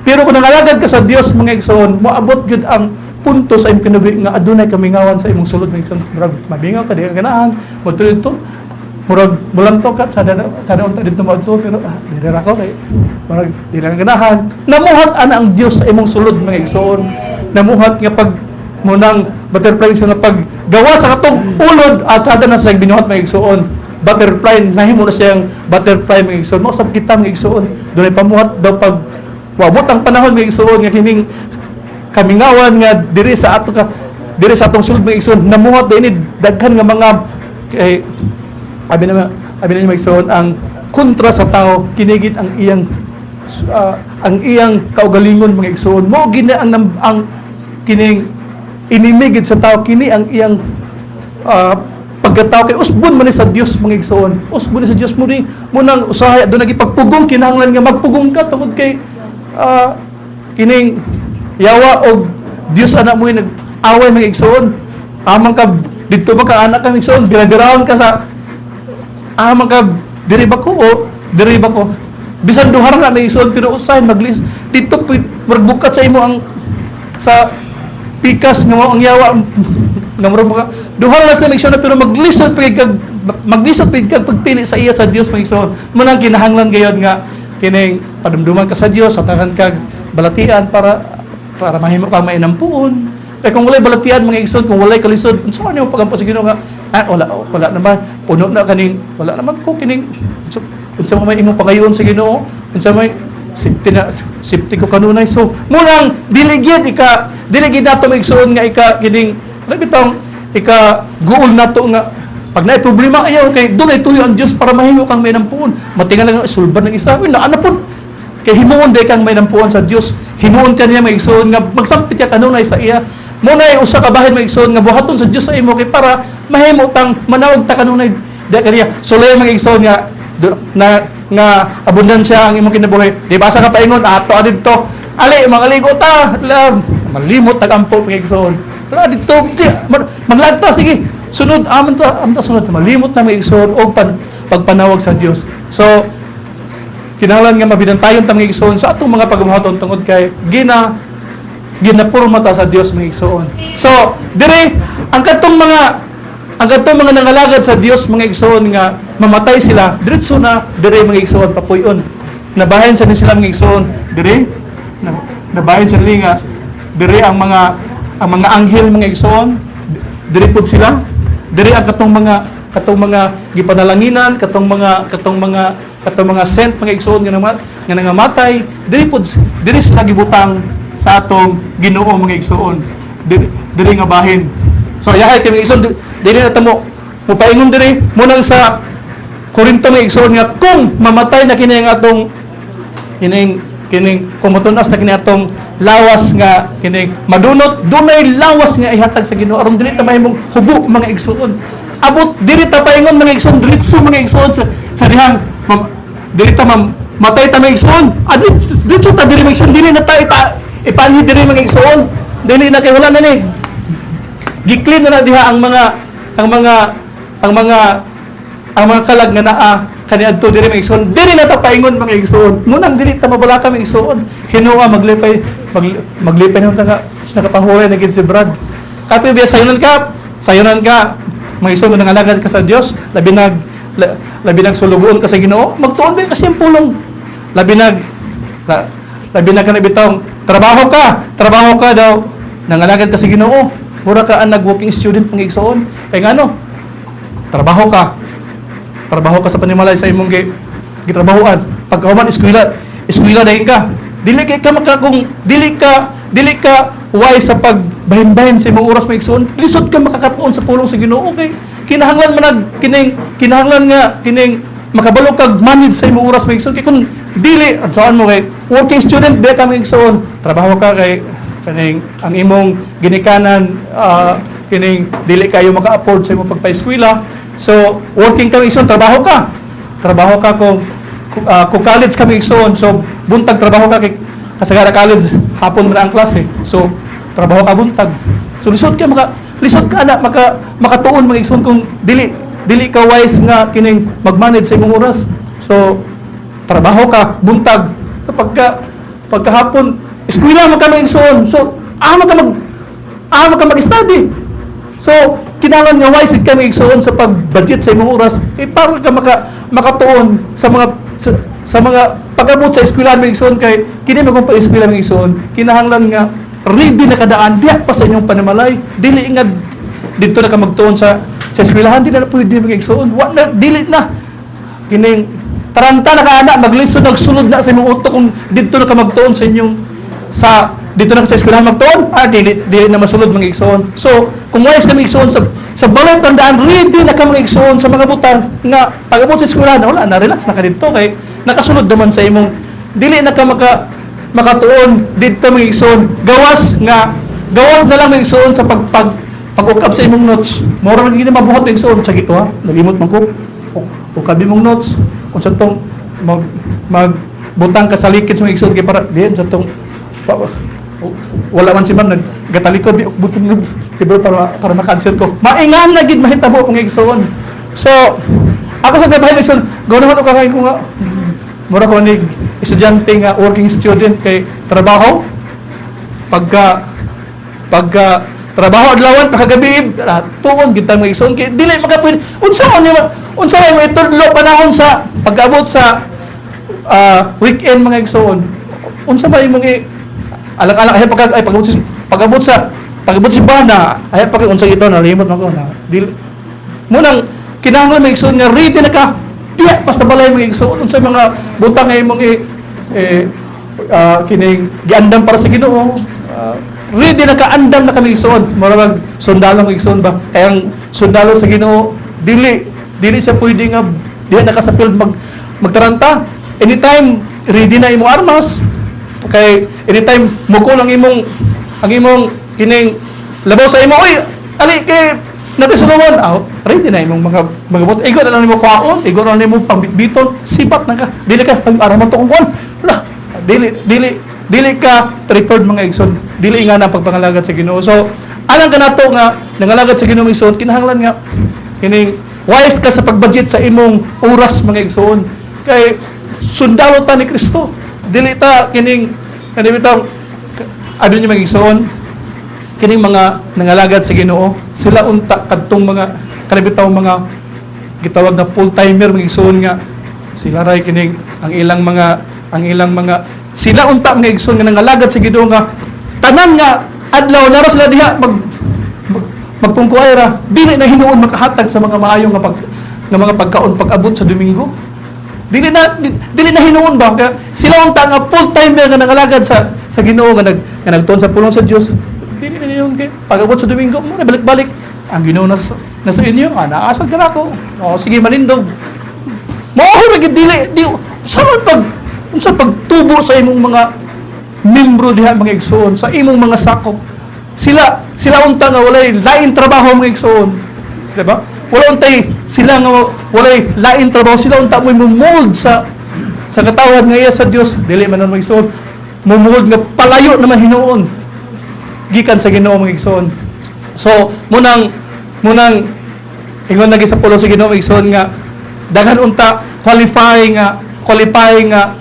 pero kung nangalagad ka sa Dios mga igsoon moabot gyud ang punto sa imong kinabuhi nga adunay kamingawan sa imong sulod mga igsoon murag mabingaw ka di ka ganahan mo dito murag bulanto ka sada unta dito maadto pero dili ra ko kay murag dili lang ganahan namuhat ana ang Dios sa imong sulod mga igsoon namuhat nga pag munang butterfly sa paggawa sa katong ulod at sada na sa binuhat mga igsoon butterfly nahimo na siyang butterfly mga igsoon mo sab kita mga igsoon dunay pamuhat daw pag wabot ang panahon mga igsoon nga kining kamingawan nga diri sa atong sulod mga igsoon namuhat dinhi daghan nga mga abi na mga igsoon ang kontra sa tao kinigit ang iyang kaugalingon mga igsoon mo gina ang kining inimigid sa tao kini ang iyang pagkatao kay usbon man sa Dios mga igsoon usbon sa Dios mo nang usahay do nagipagpugong kinahanglan nga magpugong ka tungod kay kining yawa o Dios anak mo nag-away mga igsoon amang ka dito ba ka anak ka mga igsoon dinadiraon ka sa amang ka diri ba ko bisan duhar na mga igsoon pero usahay maglis dito magbukat sa imo ang sa pikas nga mo ang yawa nga murag ka duhar na sa mga igsoon pero maglisod kag pagpili sa iya sa Dios mga igsoon mo nang kinahanglan gayud nga kining padumduman ka sa Dios atakan kag balatian para mahimo kang mainampuon kay kung walay balatian mga igsoon kung walay kalisod unsa man yung pagampo sa Ginoo nga wala naman puno na kaning wala naman ko kining unsa may imong pangayoon sa Ginoo unsa may safety ko kanunay so munang diligid nato mga igsoon nga kining labitong guol nato nga pag naay problema ayaw kay dunay tuyo ang Dios para mahimo kang mainampuon matingal lang isulban ng isa ana pud kay himuon day kang mainampuon sa Dios himuon ka niya mga igsoon nga magsampit ka kanunay sa iya mo na usa ka bahin mga igsoon nga buhaton sa Dios sa imo kay para mahimo tang manawag ta kanunay di kaniya sulay mga igsoon nga abundansya ang imong kinabuhi di basa ka paingon ato adto ali mangaligo ta malimot tagampo mga igsoon dito maglagta sige sunod amta sunod malimot na mga igsoon og pagpanawag sa Dios so kinahanglan nga mabidantayon ta mga igsoon sa atong mga pagbuhaton tungod kay ginapurma ta sa Dios mga igsoon so dire ang katong mga nangalagad sa Dios mga igsoon nga mamatay sila diretso na dire mga igsoon papuyon nabahin sa sila mga igsoon dire nabahin sa nila nga dire ang mga anghel mga igsoon dire pud sila dire ang katong mga gipanalanginan katong mga saint mga igsoon nga nangamatay dire sila gibutang sa atong Ginoo mga igsoon dire nga bahin so yahay kay mga igsoon dire na tamo mupaingon dire munang sa Korinto mga igsoon nga kung mamatay na kini ang atong kining kumutunas na kini atong lawas nga kining madunot dunay lawas nga ihatag sa Ginoo aron dili ta mahimong hubo mga igsoon abot dili ta paingon mga igsoon diretso mga igsoon sa dihang dili ta matay ta mga igsoon. Dito ta diri mga igsoon, dili na ta ipanhi diri mga igsoon. Dili na kay wala na ni. Giklin na diha ang mga kalag nga naa kaniadto diri mga igsoon. Dili na ta paingon mga igsoon. Munang dili ta mabalaka mga igsoon. Hinuwa maglipay na nga nakapahuray na gid si Brad. Kapi biya sayunan ka. Mga igsoon nga nalagad ka sa Dios, labi nag sulugoon ka sa Ginoo, magtuon ba kasi pulong. Labi nag kana bitong trabaho ka daw. Nangalagad ka sa Ginoo. Mura ka ang nag-working student mga igsoon. Kay ngano? Trabaho ka sa panimalay sa imong gitrabahoan. Pagkahuman eskwela dahin ka. Dili ka wise sa pagbahin-bahin sa imong oras mga igsoon. Lisod ka makakatuon sa pulong sa Ginoo kay kinahanglan kining makabalo kag manage sa imong oras mga igsoon. Kay kun dili adsoan mo kay working student ba ka mga igsoon. Trabaho ka kay kining ang imong ginikanan kining dili kayo maka-afford sa imong pagpa-eskwela. So, working ka igsoon, trabaho ka kung college ka igsoon. So, buntag trabaho ka kay kasagara college, hapon man ang klase. So, trabaho ka buntag. So, lisod ka makatuon mga igsoon kung dili ka wise nga kining mag-manage sa imong oras. So, trabaho ka buntag. Pagkahapon, eskwela mo ka mga igsoon. So, ama ka mag-study. So, kinahanglan nga wise ka mga igsoon sa pag-budget sa imong oras. Para ka makatuon sa mga pag-abot sa eskwelahan mga igsoon kay kini magong pa-eskwela mga igsoon. Kinahanglan nga ready na kadaan diha pa sa inyong panamalay. Dili nga dito na ka magtuon sa eskwelahan, di na pwede mga igsoon. Wa na dili na kining taranta na kaana maglisod nagsulod na sa imong utok kung dito na ka magtuon sa inyong dito na ka sa eskwelahan magtuon, dili na masulod mga igsoon. So, kung wise ka mga igsoon sa balay tandaan, ready na ka mga igsoon sa mga butang nga pag-abot sa eskwelahan, wala na relax na ka dito kay nakasulod naman sa imong dili na ka makatuon dito mga igsoon. Gawas na lang mga igsoon sa pag-ukap sa imong notes. Mora na gini mabuhat mga igsoon sa gito ha. Nalimot man ko. Ukab imong notes kung sa tong magbutang ka sa likid sa mga igsoon kay para diyan sa tong wala man si ma'am nagatalikod para maka-answer ko. Maingan na gid mahitabo kung igsoon. So, ako sa trabaho igsoon, gawon naman ko kay ko nga mura ko ni estudyante nga working student kay trabaho pagka trabaho adlawan pagkagabi tuon gid ta mga igsoon kay dili makapwede unsa mo itudlo panahon sa pag-abot sa weekend mga igsoon. Unsa ba imong alang-alang ay pag-abot si bana ay unsa ito na limot man ko na dili munang kinahanglan may igsoon nga ready na ka diya basta balay mga igsoon unsa mga butang ay imong kining giandam para sa Ginoo ready na ka andam na kami igsoon mura sundalo mga igsoon ba kayang sundalo sa Ginoo dili siya pwede nga diha na ka sa field magtaranta anytime ready na imong armas kay anytime mukol ang imong kining labaw sa imo oy ali kay nabisulungon ready na imong mga bot igo na lang nimo kwaon igo na lang nimo pangbitbiton sipat na ka dili ka araman to kung kuan dili ka prepared mga igsoon dili nga na pagpangalagad sa Ginoo. So alang kanato nga nangalagad sa Ginoo mga igsoon kinahanglan nga kining wise ka sa pagbudget sa imong oras mga igsoon kay sundalo ta ni Kristo dili ta kining kanibitaw adun yung mga igsoon kining mga nangalagad sa Ginoo sila unta kadtong mga kanibitaw mga gitawag na full-timer mga igsoon nga sila ray kining ang ilang mga sila unta mga igsoon nga nangalagad sa Ginoo nga tanan nga adlaw nara sila diha magpungkuay ra dili na hinuon makahatag sa mga maayong nga mga pagkaon pag-abot sa Domingo. Dili na hinuon ba kaya sila unta nga full timer nga nangalagad sa Ginoo nga nagtuon sa pulong sa Dios. Dili na hinuon kay pag-abot sa Domingo mo na balik-balik ang Ginoo nasa inyo naasag ka nako. Sige manindog. Mao ra gid dili unsa pagtubo sa imong mga membro diha mga igsoon sa imong mga sakop. Sila unta nga walay lain trabaho mga igsoon. Di ba? Wala untay sila nga walay lain trabaho sila unta mo mold sa sa katawad nga iya sa Dios dili man mga igsoon mumuhod nga palayo naman hinuon gikan sa Ginoo mga igsoon. So munang ingon lagi sa pulo sa Ginoo mga igsoon nga daghan unta qualifying nga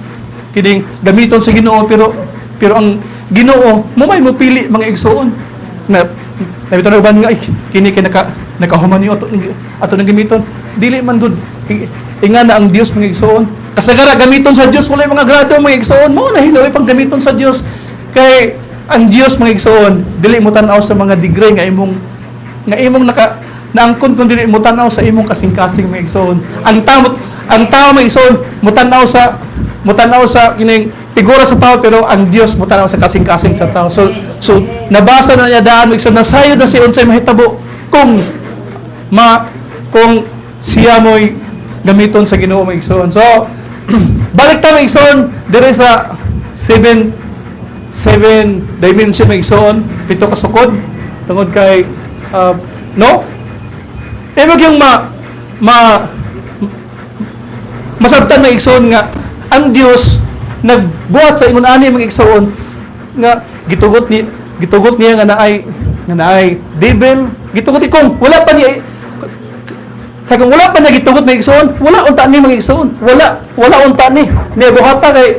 kining gamiton sa Ginoo pero ang Ginoo mo may mopili mga igsoon na nabito na uban nga kini kay nakahuman niyo ato nang gamiton dili man gud inga na ang Dios mga igsoon kasagara gamiton sa Dios walay mga grado mga igsoon mo na hinuoy pang gamiton sa Dios kay ang Dios mga igsoon dili mo tan-aw sa mga degree nga imong naangkon kun dili mo tan-aw sa imong kasing-kasing mga igsoon ang tao mga igsoon mo tan-aw sa kining figura sa tao pero ang Dios mo tan-aw sa kasing-kasing sa tao so nabasa na niya daan mga igsoon nasayod na si unsay mahitabo kung siya mo'y gamiton sa Ginoo mga igsoon. So, balik ta mga igsoon, dire sa 7 dimension mga igsoon, 7 kasukod, tungod kay, no? Ibig yung masabtan mga igsoon nga, ang Dios nagbuhat sa ingon ani mga igsoon nga gitugot niya nga naay devil, gitugot ikong wala pa niya kaya kung wala pa na gitugot mga igsoon, wala unta ni mga igsoon. Wala unta ni. Buhata kay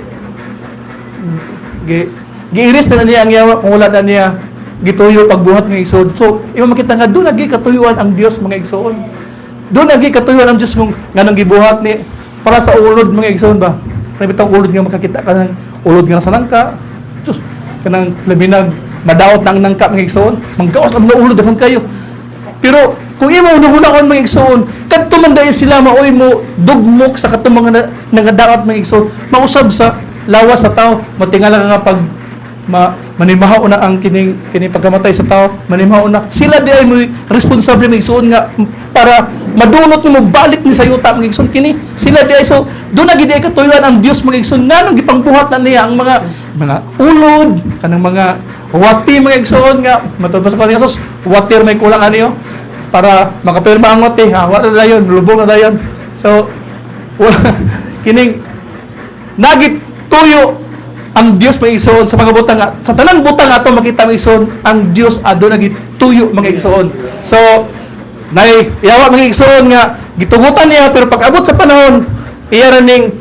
giiris na niya ang yawa kung wala na niya gituyo pagbuhat mga igsoon. So, imo makita nga doon lagi katuyuan ang Dios mga igsoon. Doon lagi katuyuan ang Dios mong nganong gibuhat ni para sa ulod mga igsoon ba. Nabitang ulod nga makakita ka ng ulod nga sa nangka. Diyos, kanang labinag madaot nang nangka mga igsoon. Manggaos ang ulod daghang kayo. Pero kung imo nuhunahon mga igsoon, kadto man dayon sila maoy mo dugmok sa katong mga nangadaot mga igsoon, mausab sa lawas sa tao, matingala nga pag manimahaw na ang kining pagkamatay sa tao, manimahaw na sila di ay mo responsable mga igsoon nga para madunot nimo balik ni sa yuta mga igsoon kini sila di ay so do na gid ay katuyuan ang Dios mga igsoon nganong gipangbuhat na niya ang mga ulod kanang mga wati mga igsoon nga matubos ko ni Jesus water may kulang aniyo para makapirma ang wati wala na dayon lubong na dayon so kining nagit tuyo ang Dios mga igsoon sa mga butang sa tanang butang ato makita mga igsoon ang Dios ado nagit tuyo mga igsoon so nay yawa mga igsoon nga gitugutan niya pero pag abot sa panahon iya raning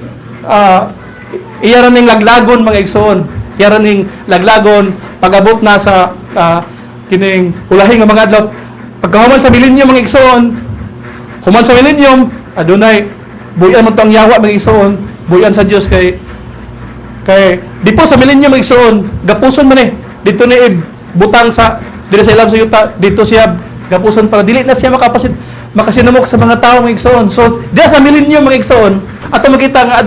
laglagon mga igsoon iya raning laglagon pag abot na sa kining ulahi nga mga adlaw pagkahuman sa milenyum mga igsoon human sa milenyum adunay buyan mo to ang yawa mga igsoon buyan sa Dios kay di po sa milenyum mga igsoon gapuson man dito ni butang sa dili sa ilam sa yuta dito siya gapuson para dili na siya makasinumok sa mga tao mga igsoon so diya sa milenyum mga igsoon ato makita nga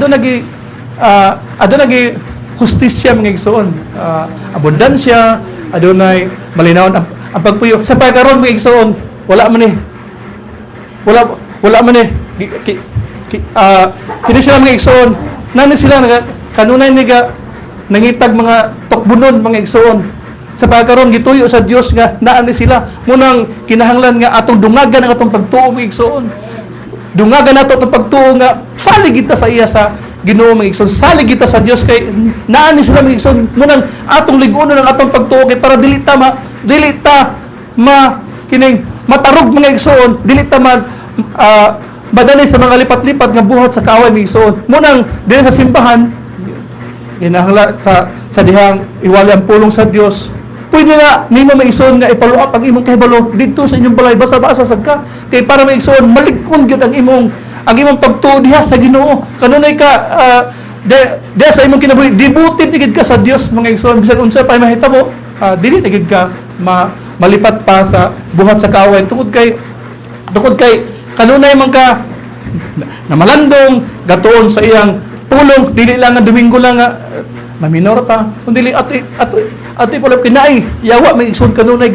adunay hustisya mga igsoon abundansya adunay malinawon ang pagpuyo sa pagkaron mga igsoon wala man kini sila mga igsoon nani sila kanunay niga nangitag mga tukbunon mga igsoon sa pagkaron gituyo sa Dios nga naa ni sila munang kinahanglan nga atong dungagan ang atong pagtuo mga igsoon dungagan nato atong pagtuo nga salig kita sa iya sa Ginoo mga igsoon salig kita sa Dios kay naa ni sila mga igsoon munang atong lig-unon ang atong pagtuo kay para dili ta kining matarog mga igsoon dili ta madali sa mga lipat-lipat nga buhat sa kaaway mga igsoon munang dili sa simbahan kinahanglan sa dihang iwali ang pulong sa Dios pwede na nimo maigsoon nga ipaluap ang imong kahibalo dito sa inyong balay basa-basa sad ka kay para maigsoon malig-on gyud ang imong pagtuo diha sa Ginoo kanunay ka diha sa imong kinabuhi devoted gid ka sa Dios mga igsoon bisan unsa pa mahitabo dili gid ka malipat pa sa buhat sa kaaway tungod kay kanunay man ka na malandong gatuon sa iyang pulong dili lang nga Domingo lang nga maminor pa kundi ati pala kinai yawa may igsoon kanunay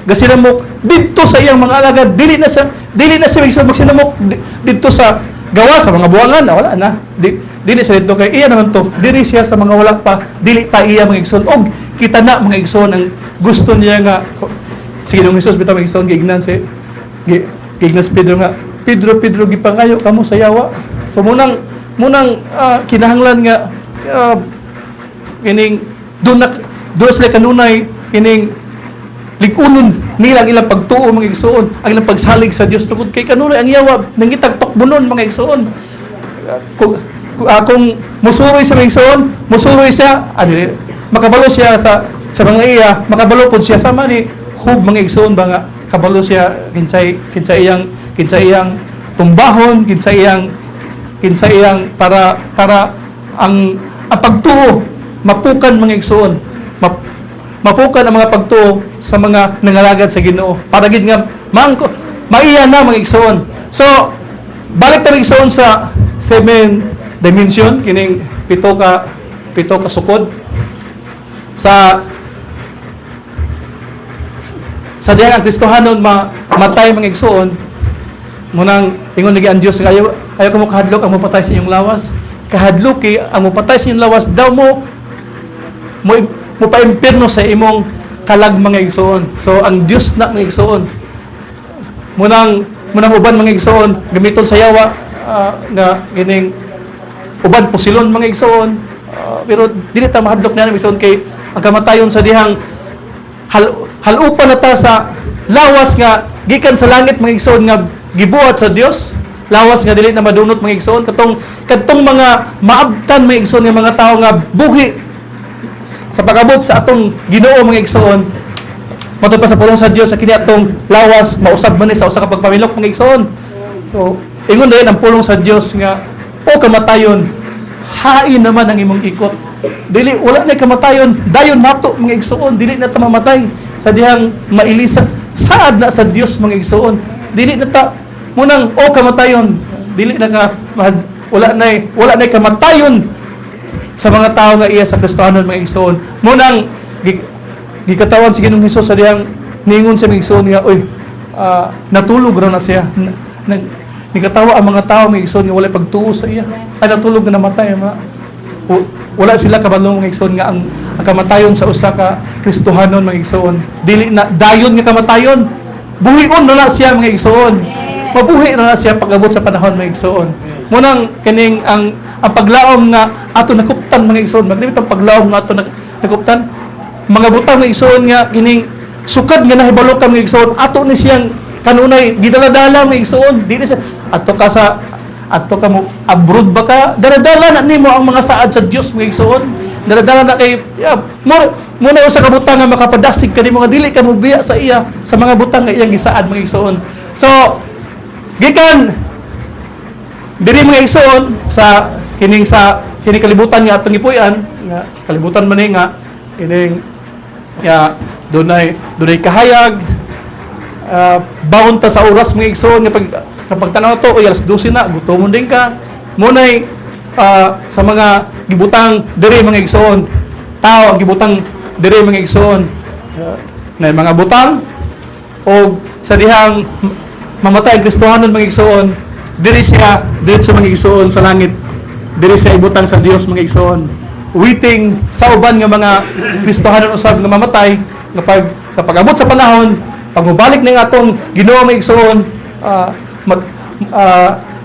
gasinamok didto sa iyang mga alagad dili na sa igsoon magsinamok didto sa gawa sa mga buwangan wala na dili sa dito kay iya naman to dili siya sa mga wala pa dili pa iya mga igsoon og kita na mga igsoon ang gusto niya nga sige nung Jesus bitaw mga igsoon gignan Pedro nga Pedro gipangayo kamo sa yawa so munang munang kinahanglan nga kining doon sila kanunay kining ligunon nila ang ilang pagtuo mga igsoon, ang ilang pagsalig sa Dios tungod kay kanunay ang yawa nangitag tukbunon mga igsoon. Kung musuroy sa mga igsoon, musuroy siya, makabalo siya sa mga iya, makabalo pud siya sama ni hub mga igsoon ba nga kabalo siya kinsa iyang tumbahon, kinsa iyang para ang pagtuo mapukan mga igsoon, mapukan ang mga pagtuo sa mga nangalagad sa Ginoo para gid nga maiya na mga igsoon. So balik ta mga igsoon sa 7 dimension kining pito ka sukod sa diha ang Kristohanon matay mga igsoon munang ingon lagi ang Dios ayaw ko mo kahadlok ang mapatay sa inyong lawas, kahadloki ang mapatay sa inyong lawas daw mo pa-impierno sa imong kalag mga igsoon. So ang Dios na mga igsoon munang uban mga igsoon gamiton sa yawa nga gining uban pusilon mga igsoon, pero dili ta mahadlok na mga igsoon kay ang kamatayon sa dihang halupan na ta sa lawas nga gikan sa langit mga igsoon nga gibuhat sa Dios, lawas nga dili na madunot mga igsoon kadtong mga maabtan mga igsoon nga mga tao nga buhi sa pag-abot sa atong Ginoo mga igsoon matod pa sa pulong sa Dios sa kini atong lawas mausab man ni sa usa ka pagpamilok mga igsoon. So ingon dayon ang pulong sa Dios nga o kamatayon hain naman ang imong ikot, dili wala na kamatayon dayon mato mga igsoon, dili na ta mamatay sa dihang mailisa saad na sa Dios mga igsoon, dili na ta munang o kamatayon dili na ka wala na kamatayon sa mga tao nga iya sa Kristohanon mga igsoon. Munang gikatawan si Ginoong Hesus sa diyang ningon sa mga igsoon nga natulog ra na siya nigatawa ang mga tao mga igsoon nga wala pagtuo sa iya ay natulog na namatay wala sila kabalong mga igsoon nga ang kamatayon sa usa ka Kristohanon mga igsoon dili na dayon nga kamatayon, buhion na siya mga igsoon, mabuhi na siya pag-abot sa panahon mga igsoon. Munang kining ang paglaom nga ato nakuptan mga igsoon, maglimit ang paglaom nga ato nakuptan mga butang mga igsoon nga kining sukad nga nahibalo ka mga igsoon ato ni siyang kanunay gidaladala mga igsoon, dili siya ato ka mo abroad ba ka daladala na nimo ang mga saad sa Dios mga igsoon, daladala na kay muna usa ka butang nga makapadasig kanimo nga dili ka mo biya sa iya sa mga butang nga iyang gisaad mga igsoon. So gikan diri mga igsoon sa kining kalibutan nga atong gipuy-an nga kalibutan man nga kining dunay kahayag baon ta sa oras mga igsoon nga kapag tanaw to alas 12 na gutomon din ka munay sa mga gibutang diri mga igsoon tao ang gibutang diri mga igsoon na mga butang o sa dihang mamatay ang Kristohanon mga igsoon diri sa mga igsoon sa langit, diri siya ibutang sa Dios mga igsoon, waiting sa uban nga mga Kristohanon usab nga mamatay kapag abot sa panahon pagmubalik ning atong Ginoo mga igsoon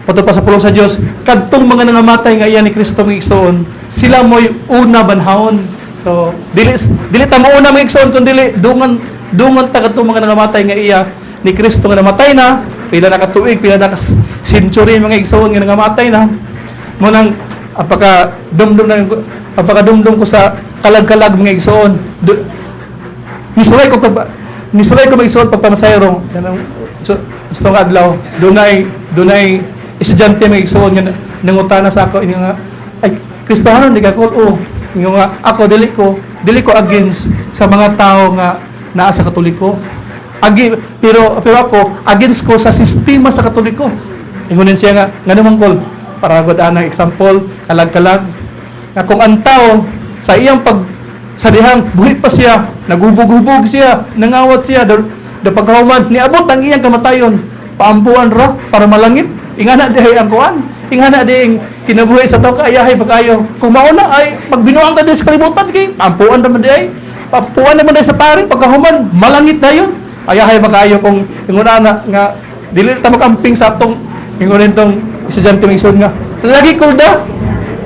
patod pa sa pulong sa Dios kadtong mga nangamatay nga iya ni Kristo mga igsoon sila mo'y una banhawon. So dili ta mo una mga igsoon kundi dungan ta kadtong mga nangamatay nga iya ni Kristo nga namatay na pila na katuig, pila na century mga igsoon nga nangamatay na munang apakadumdum ko sa kalag-kalag mga igsoon misulay ko mga igsoon pagpamasayro sa itong adlaw dunay estudyante mga igsoon nga nangutana sa ako nga ay Kristohanon di ka ko nga ako dili ko against sa mga tao nga naa sa Katoliko. Pero ako against ko sa sistema sa Katoliko. Ingunin siya nga naman kol para gud ana example kalag-kalag na kung ang tao sa iyang sa dihang buhi pa siya, naghubog-hubog siya, nangawat siya do pagkahuman niabot ang iyang kamatayon, paampuan ra para malangit. Ingana dihay ang kuan, ingana ding kinabuhi sa tao kaayahay pag-ayo. Kung mauna ay pagbinuang ta sa kalibutan kay paampuan naman dihay. Paampuan naman dihay sa pare pagkahuman malangit dayon. Ayahay mag-ayo kung inguna na nga dili ta mag-amping sa atong ingunin tong estudyante ng isod nga Lagi kulda.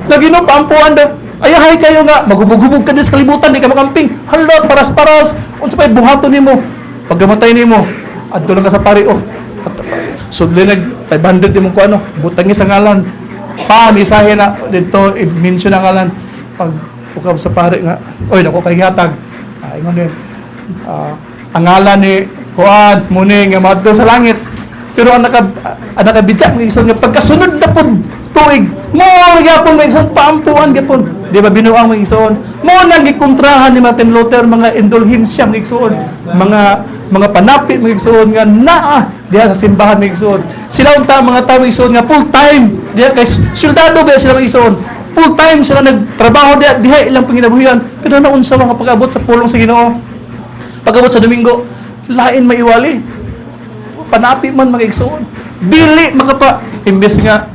Lagi no, paampuan da. Ayahay kayo nga, magubog-hubog ka din sa kalibutan, di ka makamping. Hala, paras-paras. Unsa pa'y buhaton nimo. Paggamatay nimo, adto lang ka sa pari, sudli nag 500 di mo ko ano, butangi sa ngalan. Misahe na, dito, i-mention ang ngalan. Pag ukab sa pari nga, oy, naku kay hatag. Ingon din. Ang ngalan ni Kuan, muni nga madto sa langit. Pero ang nakabidya ng isang nga pagkasunod na po tuig, mo gyapon may isang paampuan gyapon. Di ba binuang mga igsoon? Mo nang gikontrahan ni Martin Luther mga indulhensya mga igsoon, mga panapit mga igsoon nga naa diha sa simbahan mga igsoon. Sila unta mga tawo igsoon nga full time diha kay soldado ba sila mga igsoon. Full time sila nagtrabaho diha ilang panginabuhian. Pero naunsa mga pag-abot sa pulong sa Ginoo. Pag-abot sa Domingo, lain maiwali. Panapi man mga igsoon. Dili makapa imbes nga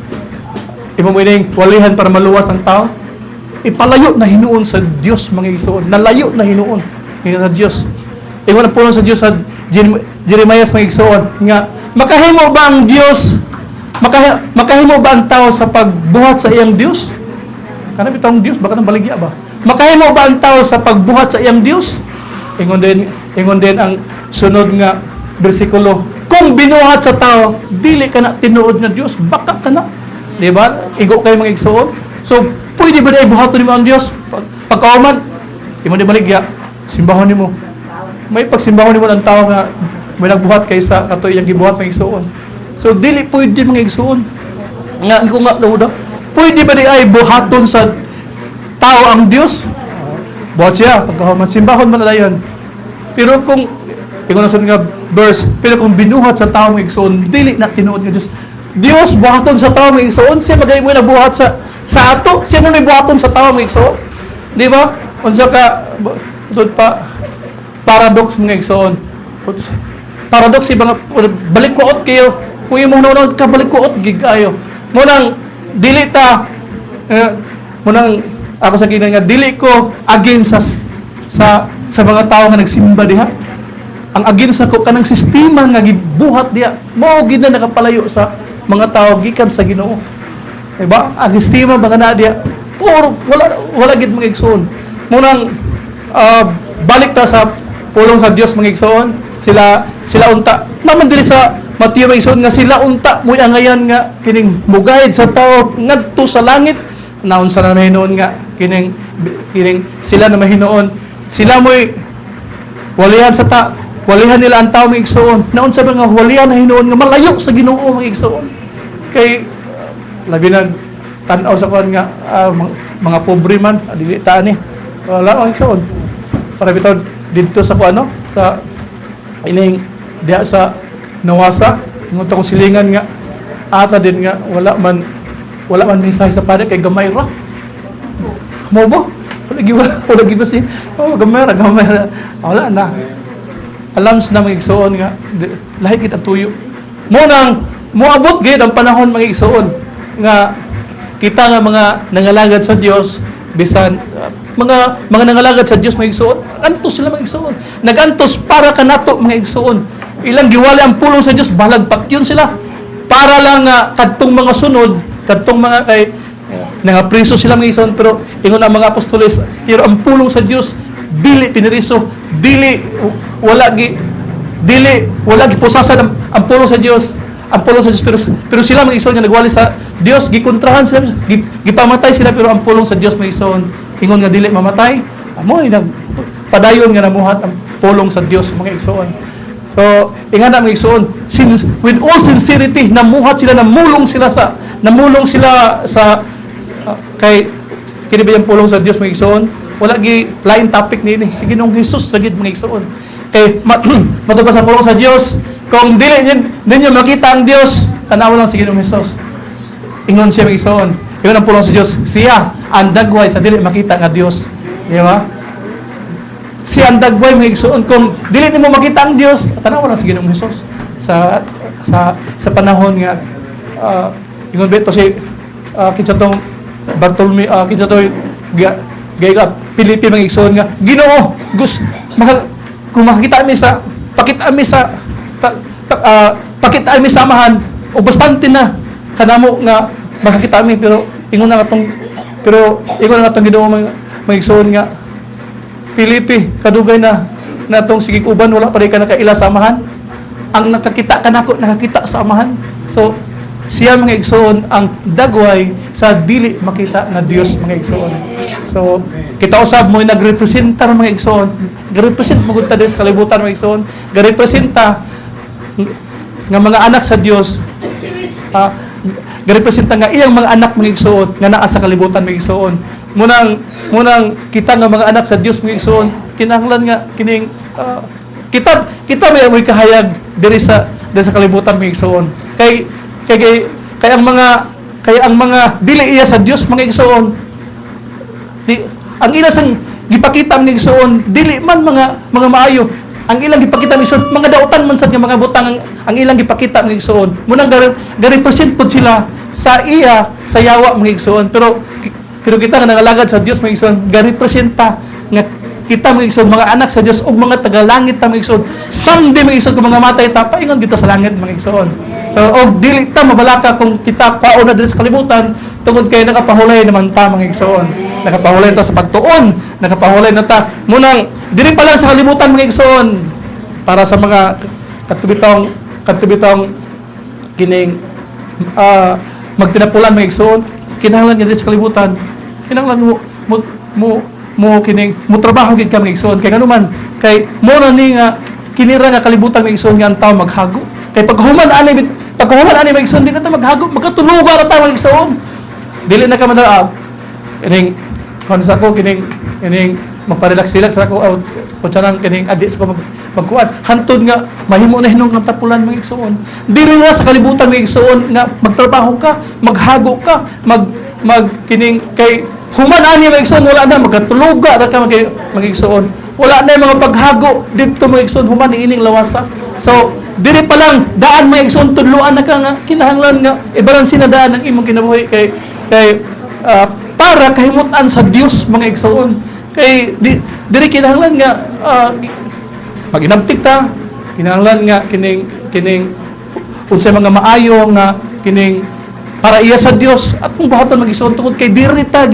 imamuining walihan para maluwas ang tao. Ipalayo na hinuon sa Dios mga igsoon. Nalayo na hinuon sa Dios. Ingon na pulong sa Dios sa Jeremiah mga igsoon nga makahimo ba ang Dios? Makahimo ba ang tao sa pagbuhat sa iyang Dios? Kana bitong Dios baka nang baligya ba? Makahimo ba ang tao sa pagbuhat sa iyang Dios? Ingon din ang sunod nga bersikulo. Kung binuhat sa tao, dili ka na tinuod nga Dios, baka ka na. Di ba? Igo kayo mga igsoon. So, pwede ba na ibuhaton nimo ang Dios? Pagkauman, imo di baligya, simbahon nimo. May pagsimbahon nimo ang tao nga may nagbuhat kaysa kato iyang gibuhat mga igsoon. So, dili pwede mga igsoon. Nga, ko nga lauda. Pwede ba na ay buhaton sa tao ang Dios? Buhat siya, pagkauman, simbahon man na yan. Pero kung ingon na sa nga verse, pero kung binuhat sa tao mga igsoon, dili na tinuod nga Dios. Dios buhaton sa tao mga igsoon, siya magay mo nagbuhat sa ato, siya na may buhaton sa tao mga igsoon. Di ba? Unsa ka doon pa paradox mga igsoon. Paradox ibang balik kuot kayo. Kung imo noon ka balik kuot gigayo. Mo nang dili ta mo nang ako sa kinang nga dili ko against sa mga tao nga nagsimba diha. Ang against ako kanang sistema nga gibuhat diha. Mao gid na nakapalayo sa mga tao gikan sa Ginoo. Diba? Ang sistema mga na diha puro wala gid mga igsoon. Mo nang balik ta sa pulong sa Dios mga igsoon. Sila unta naman diri sa Mateo mga igsoon nga sila unta moy angayan nga kining mugahid sa tao ngadto sa langit. Naunsa na mahinuon nga kining sila na mahinuon. Sila moy walihan sa walihan nila ang tao mga igsoon. Naunsa ba nga walihan na hinuon nga malayo sa Ginoo mga igsoon. Kay labi na tan-aw sa kuan nga mga pobre man dili ta ni. Wala ang igsoon. Para bitaw didto sa kuano sa ining diha sa Nawasa ngunta ko silingan nga ata din nga wala man mensahe sa padre kay gamay ra. Mo ba? Wala gi ba si gamay ra. Wala na. Alam sa mga igsoon nga lahi kita tuyo. Mo nang moabot gid ang panahon mga igsoon nga kita nga mga nangalagad sa Dios bisan mga nangalagad sa Dios mga igsoon, antos sila mga igsoon. Nagantos para kanato mga igsoon. Ilang giwali ang pulong sa Dios, balag patyon sila. Para lang kadtong mga sunod, kadtong mga kay nangapriso sila mga igsoon, pero ingon ang mga apostoles, pero ang pulong sa Dios dili piniriso, dili wala gi pusasan ang pulong sa Dios. Ang pulong sa Dios pero sila mga igsoon nga nagwali sa Dios, gikontrahan sila, gipamatay sila pero ang pulong sa Dios mga igsoon ingon nga dili mamatay. Amo padayon nga namuhat ang pulong sa Dios mga igsoon. So ingana mga igsoon, with all sincerity namuhat sila, namulong sila sa kay kini ba yung pulong sa Dios mga igsoon. Wala gi lain topic nini sige nung Jesus sagid mga igsoon. Kay matubas sa pulong sa Dios, kung dili ninyo makita ang Dios, tanaw lang sige nung Jesus. Ingon siya mga igsoon. Ingon ang pulong sa Dios, siya ang dagway sa dili makita nga Dios. Di ba? Siya ang dagway mga igsoon. Kung dili nimo makita ang Dios, tanaw lang sige nung Jesus. Sa panahon nga ingon beto si kinsa tong Bartolome kinsa to gayga Pilipi mga igsoon nga Ginoo kung makakita mi sa pakita mi samahan o bastante na kanamo nga makakita mi pero ingon na atong Ginoo mga igsoon nga Pilipi kadugay na natong sige uban wala pa rin ka nakaila sa amahan. Ang nakakita ka nako nakakita sa amahan. So siya mga igsoon ang dagway sa dili makita nga Dios mga igsoon. So kita usab mo nagrepresenta mga igsoon, represent mo gud ta sa kalibutan mga igsoon, garepresenta nga mga anak sa Dios. Garepresenta nga iyang mga anak mga igsoon nga naa sa kalibutan mga igsoon. Munang kita nga mga anak sa Dios mga igsoon, kinahanglan nga kining kita may kahayag diri sa kalibutan mga igsoon. Kay ang mga dili iya sa Dios mga igsoon, ang ila sang gipakita mga igsoon dili man mga maayo. Ang ilang gipakita mga igsoon mga dautan man sad nga mga butang ang ilang gipakita mga igsoon. Munang ga-represent pud sila sa iya sa yawa mga igsoon. Pero kita nga nangalagad sa Dios mga igsoon, ga-representa nga kita mga igsoon, mga anak sa Dios ug mga tagalangit ta mga igsoon. Someday mga igsoon kung mga matay ta paingon kita sa langit mga igsoon. So og dili ta mabalaka kung kita kwaon na diri sa kalibutan tungod kay nakapahulay naman ta mga igsoon. Nakapahulay ta sa pagtuon, nakapahulay na ta munang diri pa lang sa kalibutan mga igsoon para sa mga katubitong kining magtinapulan mga igsoon, kinahanglan niya diri sa kalibutan. Kinahanglan mo kining mo trabaho gid ka mga igsoon kay nganuman kay mo na ni nga kinira nga kalibutan mga igsoon nga ang tawo maghago kay paghuman ani mga igsoon di na ta maghago magkatuluga ra ta mga igsoon dili na ka madala kining konsa ko kining magparelax-relax ra ko out kunsanang kining adik sa ko magkuan hantod nga mahimo na hinung tapulan mga igsoon dili nga sa kalibutan mga igsoon nga magtrabaho ka maghago ka mag kining kay human ani mga igsoon wala na magkatuluga ra ka mga igsoon wala na yung mga paghago dito mga igsoon human ining lawasa so diri pa lang daan mga igsoon tudloan na ka nga kinahanglan nga ibalansin na daan ang imong kinabuhi kay para kahimutan sa Dios mga igsoon kay diri kinahanglan nga maginabtik ta kinahanglan nga kining unsay mga maayo nga kining para iya sa Dios at kung buhaton mag-igsoon tungod kay diri ta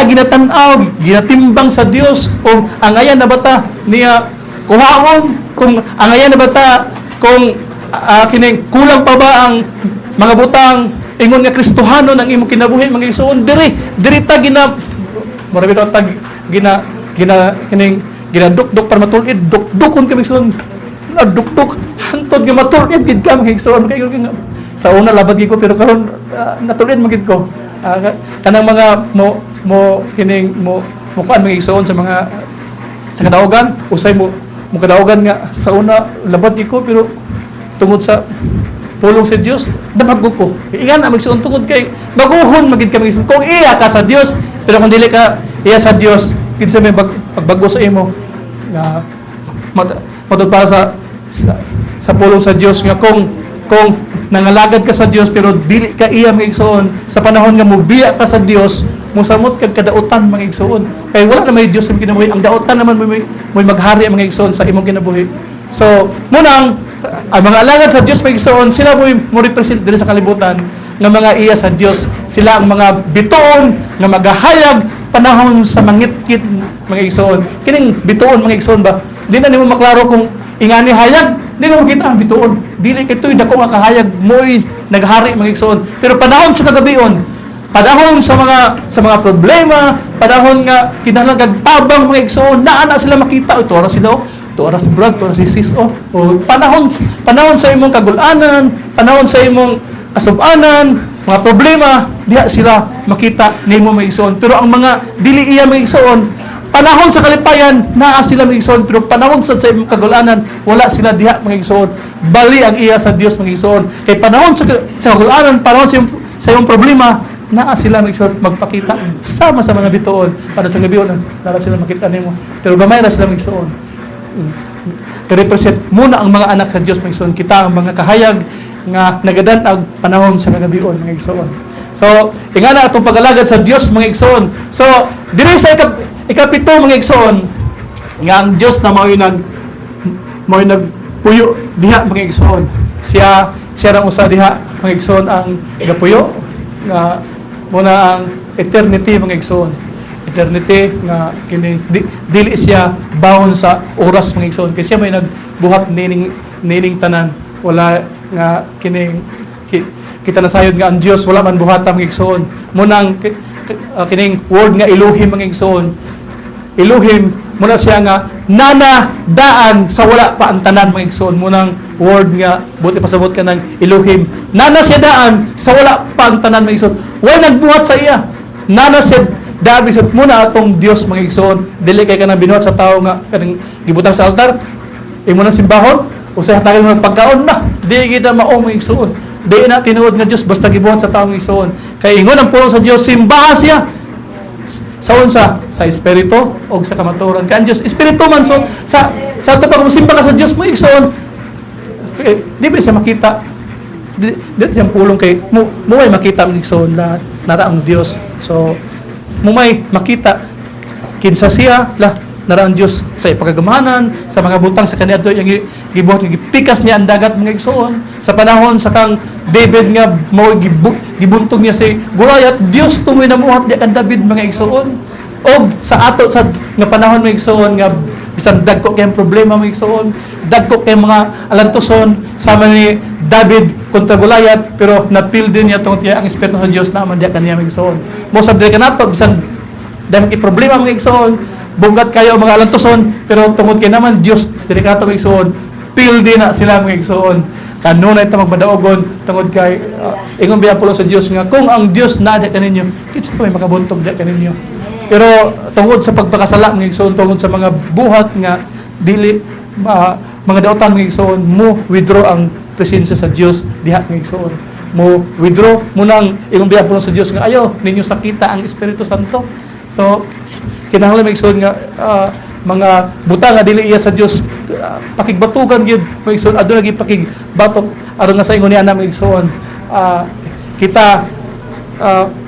ginatan-aw ginatimbang sa Dios kung angayan na bata niya kuhaon kung angayan na bata kung kining kulang pa ba ang mga butang ingon nga Kristohanon ang imong kinabuhi mga igsoon diri ta marami ta kining ginadukdok para matulid dukdukon kami igsoon dukdok hantod nga matulid gid ka mga igsoon kay sa una labad gid ko pero karon natulid man gid ko kanang mga mo kuan mga igsoon sa mga sa kadaugan usay mo kadaugan nga sa una labad gid ko pero tungod sa pulong sa Dios damag ko ingan na magsuon tungod kay baguhon magid kami kung iya ka sa Dios pero kung dili ka iya sa Dios kinsa may pagbago sa imo nga matud para sa pulong sa Dios nga kung nangalagad ka sa Dios pero dili ka iya mga igsoon sa panahon nga mobiya ka sa Dios mosamot kag kadautan mga igsoon kay wala na may Dios sa kinabuhi ang dautan naman may maghari mga igsoon sa imong kinabuhi so munang ang mga alagad sa Dios mga igsoon sila mo represent diri sa kalibutan nga mga iya sa Dios sila ang mga bituon nga magahayag panahon sa mangitkit mga igsoon kining bituon mga igsoon ba di na nimo maklaro kung ingani hayag di na makita ang bituon dili kay tuy dako nga kahayag moy naghari mga igsoon pero panahon sa kagabion panahon sa mga problema panahon nga kinahanglan kag tabang mga igsoon naa na sila makita ito oras sila ito oras brad ito oras sis o panahon sa imong kagulanan panahon sa imong kasub-anan mga problema diha sila makita nimo mga igsoon pero ang mga dili iya mga igsoon panahon sa kalipayan naa sila mga igsoon pero panahon sa imong kagulanan wala sila diha mga igsoon bali ang iya sa Dios mga igsoon kay panahon sa kagulanan panahon sa imong problema naa sila mga igsoon magpakita sama sa mga bituon para sa gabion para sila makita nimo pero gamay ra sila mga igsoon represent muna ang mga anak sa Dios mga igsoon kita ang mga kahayag nga nagadan-ag panahon sa kagabion mga igsoon so ingana atong pag-alagad sa Dios mga igsoon so diri sa ikapito mga igsoon nga ang Dios na mao'y nagpuyo diha mga igsoon siya ra usa diha mga igsoon ang gapuyo nga muna ang eternity mga igsoon. Eternity nga kini dili siya bound sa oras mga igsoon kasi may nagbuhat nining tanan wala nga kining kita nasayod nga ang Dios wala man buhatan mga igsoon munang kining word nga Elohim mga igsoon. Elohim muna siya nga nanadaan sa wala pa ang tanan mga igsoon munang word nga buti pasabot ka ng Elohim nana siya daan sa wala pa ang tanan mga igsoon wala nagbuhat sa iya nana siya daan bisag muna atong Dios mga igsoon dili kay kanang binuhat sa tao nga kanang gibutang sa altar imo na simbahon usay hatagan mo pagkaon na di kita mao mga igsoon di na tinuod nga Dios basta gibuhat sa tao mga igsoon kay ingon ang pulong sa Dios simbaha siya sa unsa sa espiritu o sa kamaturan kan Dios espiritu man so sa ato pag simba ka sa Dios mo igsoon di ba siya makita di siya pulong kay mo ay makita ang igsoon na nara ang Dios so mo may makita kinsa siya nara ang Dios sa ipagagamahanan sa mga butang sa kaniadto yang gibuhat nga gipikas niya ang dagat mga igsoon sa panahon sa kang David nga mo gibuntog niya si Goliath Dios tumoy namuhat diya kan David mga igsoon og sa ato sa nga panahon mga igsoon nga bisan dagko kay problema mga igsoon dagko kay mga alantoson sama ni David kontra Goliath pero napil din niya tungod ang espiritu sa Dios naman diya kaniya mga igsoon mo sabdi kanato bisan dahil kay problema mga igsoon bunggat kayo mga alantoson pero tungod kay naman Dios dili kato mga igsoon pil din na sila mga igsoon kanunay ta magmadaogon tungod kay ingon biya pulo sa Dios nga kung ang Dios na diya kaninyo kitsa may makabuntog diya kaninyo pero tungod sa pagpakasala mga igsoon tungod sa mga buhat nga dili mga daotan mga igsoon mo withdraw ang presensya sa Dios diha mga igsoon mo withdraw munang ingon biya pulo sa Dios nga ayo ninyo sakita ang Espiritu Santo so kinahanglan mga igsoon nga mga butang nga dili iya sa Dios pakigbatugan gyud mga igsoon adto lagi pakigbatok aron nga sa ingon niya na mga igsoon kita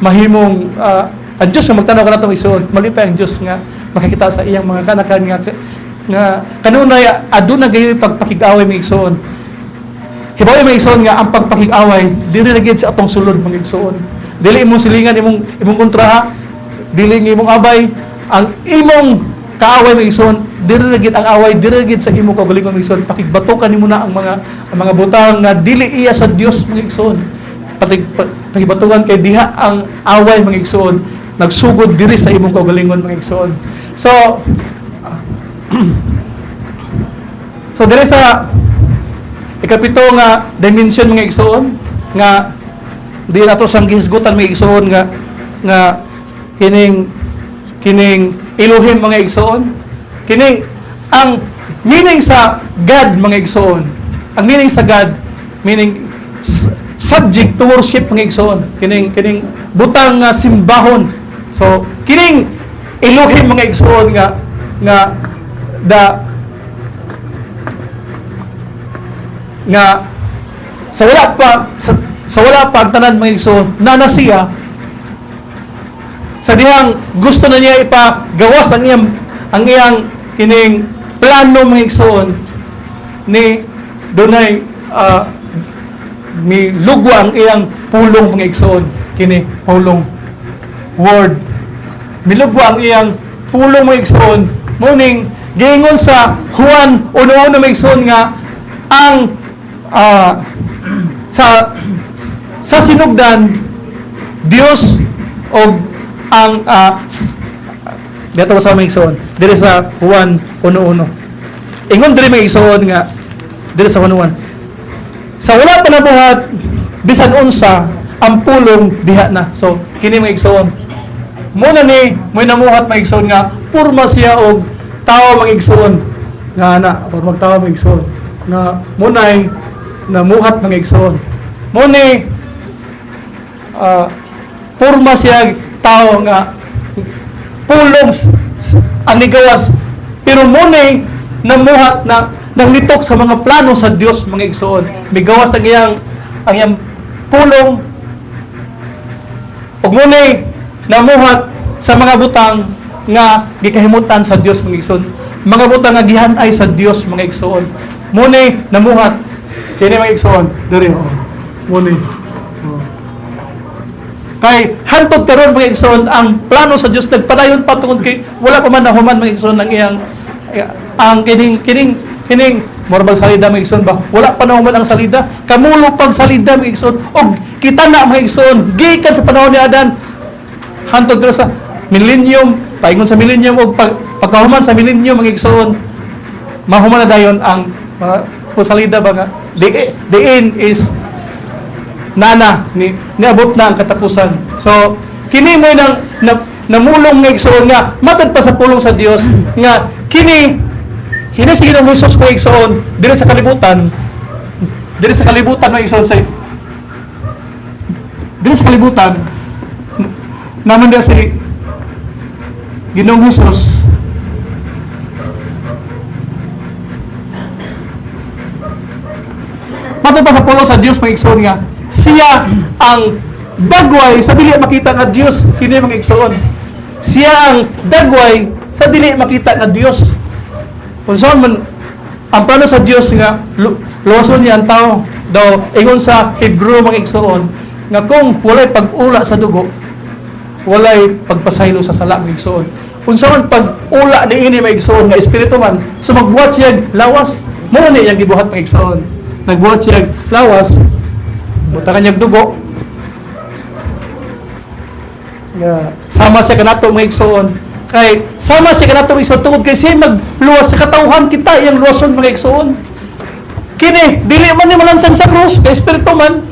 mahimong ang Dios nga magtanaw kanato mga igsoon malipay ang Dios nga makakita sa iyang mga kanakan nga kanunay aduna gayoy pagpakig-away mga igsoon hibaw mga igsoon nga ang pagpakig-away dili na gyud sa atong sulod mga igsoon dili imong silingan imong kontraha dili imong abay ang imong kaaway mga igsoon dili na gyud ang away dili na gyud sa imong kaugalingon mga igsoon pakigbatukan nimo na ang mga butang nga dili iya sa Dios mga igsoon pakibatukan kay diha ang away mga igsoon nagsugod diri sa imong kaugalingon mga igsoon so diri sa ikapito nga dimension mga igsoon nga di nato sang gihisgutan mga igsoon nga kining Elohim mga igsoon kining ang meaning sa God mga igsoon ang meaning sa God meaning subject to worship mga igsoon kining butang nga simbahon so kining Elohim mga igsoon nga sa wala pa ang tanan mga igsoon na siya sa dihang gusto na niya ipagawas ang iyang kining plano mga igsoon ni dunay mi lugwa ang iyang pulong mga igsoon kini pulong word milugwa ang iyang pulong mga igsoon muning giingon sa Juan 1:1 mga igsoon nga ang sa sinugdan Dios o ang dito sa mga igsoon diri sa Juan 1:1 ingon diri mga igsoon nga diri sa 1:1 sa wala pa nabuhat bisan unsa ang pulong diha na so kini mga igsoon muna ni may namuhat mga igsoon nga purma siya og tao mga igsoon nga na purma tao mga igsoon nga munay namuhat mga igsoon muni purma siya tao nga pulong ang nigawas pero muni namuhat na nanglitok sa mga plano sa Dios mga igsoon migawas ang iyang pulong ug muni namuhat sa mga butang nga gikahimutan sa Dios mga igsoon mga butang nga gihan-ay sa Dios mga igsoon muni namuhat kini mga igsoon diri muni Kay hantod karon mga igsoon ang plano sa Dios nagpadayon pa tungod kay wala pa man nahuman mga igsoon ng iyang ang kining morbal salida mga igsoon ba wala pa nahuman ang salida kamulo pag salida mga igsoon og kita na mga igsoon gikan sa panahon ni Adan hantod karon sa millennium paingon sa millennium og pagkahuman sa millennium mga igsoon mahuman na dayon ang mga salida ba nga the end is niabot na ang katapusan. So, kini mo nang namulong nga igsoon nga matod pa sa pulong sa Dios nga kini sige ng Jesus ko igsoon diri sa kalibutan nga igsoon sa diri sa kalibutan naman dia si Ginoong Jesus matod pa sa pulong sa Dios mga igsoon nga siya ang dagway sa dili makita nga Dios kini mga igsoon. Siya ang dagway sa dili makita nga Dios. Kung saan man ang plano sa Dios nga luwason niya ang tao daw ingon sa Hebrew mga igsoon nga kung walay pag-ula sa dugo walay pagpasaylo sa sala mga igsoon. Kung saan pag-ula ni ini mga igsoon nga espiritu man so magbuhat siya lawas mo ni yang gibuhat mga igsoon. Nagbuhat siya lawas butangan niyang dugo. Sama siya kanato mga igsoon. Kay sama siya kanato mga igsoon tungod kay siya magluwas sa katawhan kita iyang luwason mga igsoon. Kini dili man ni malansang sa krus kay espiritu man.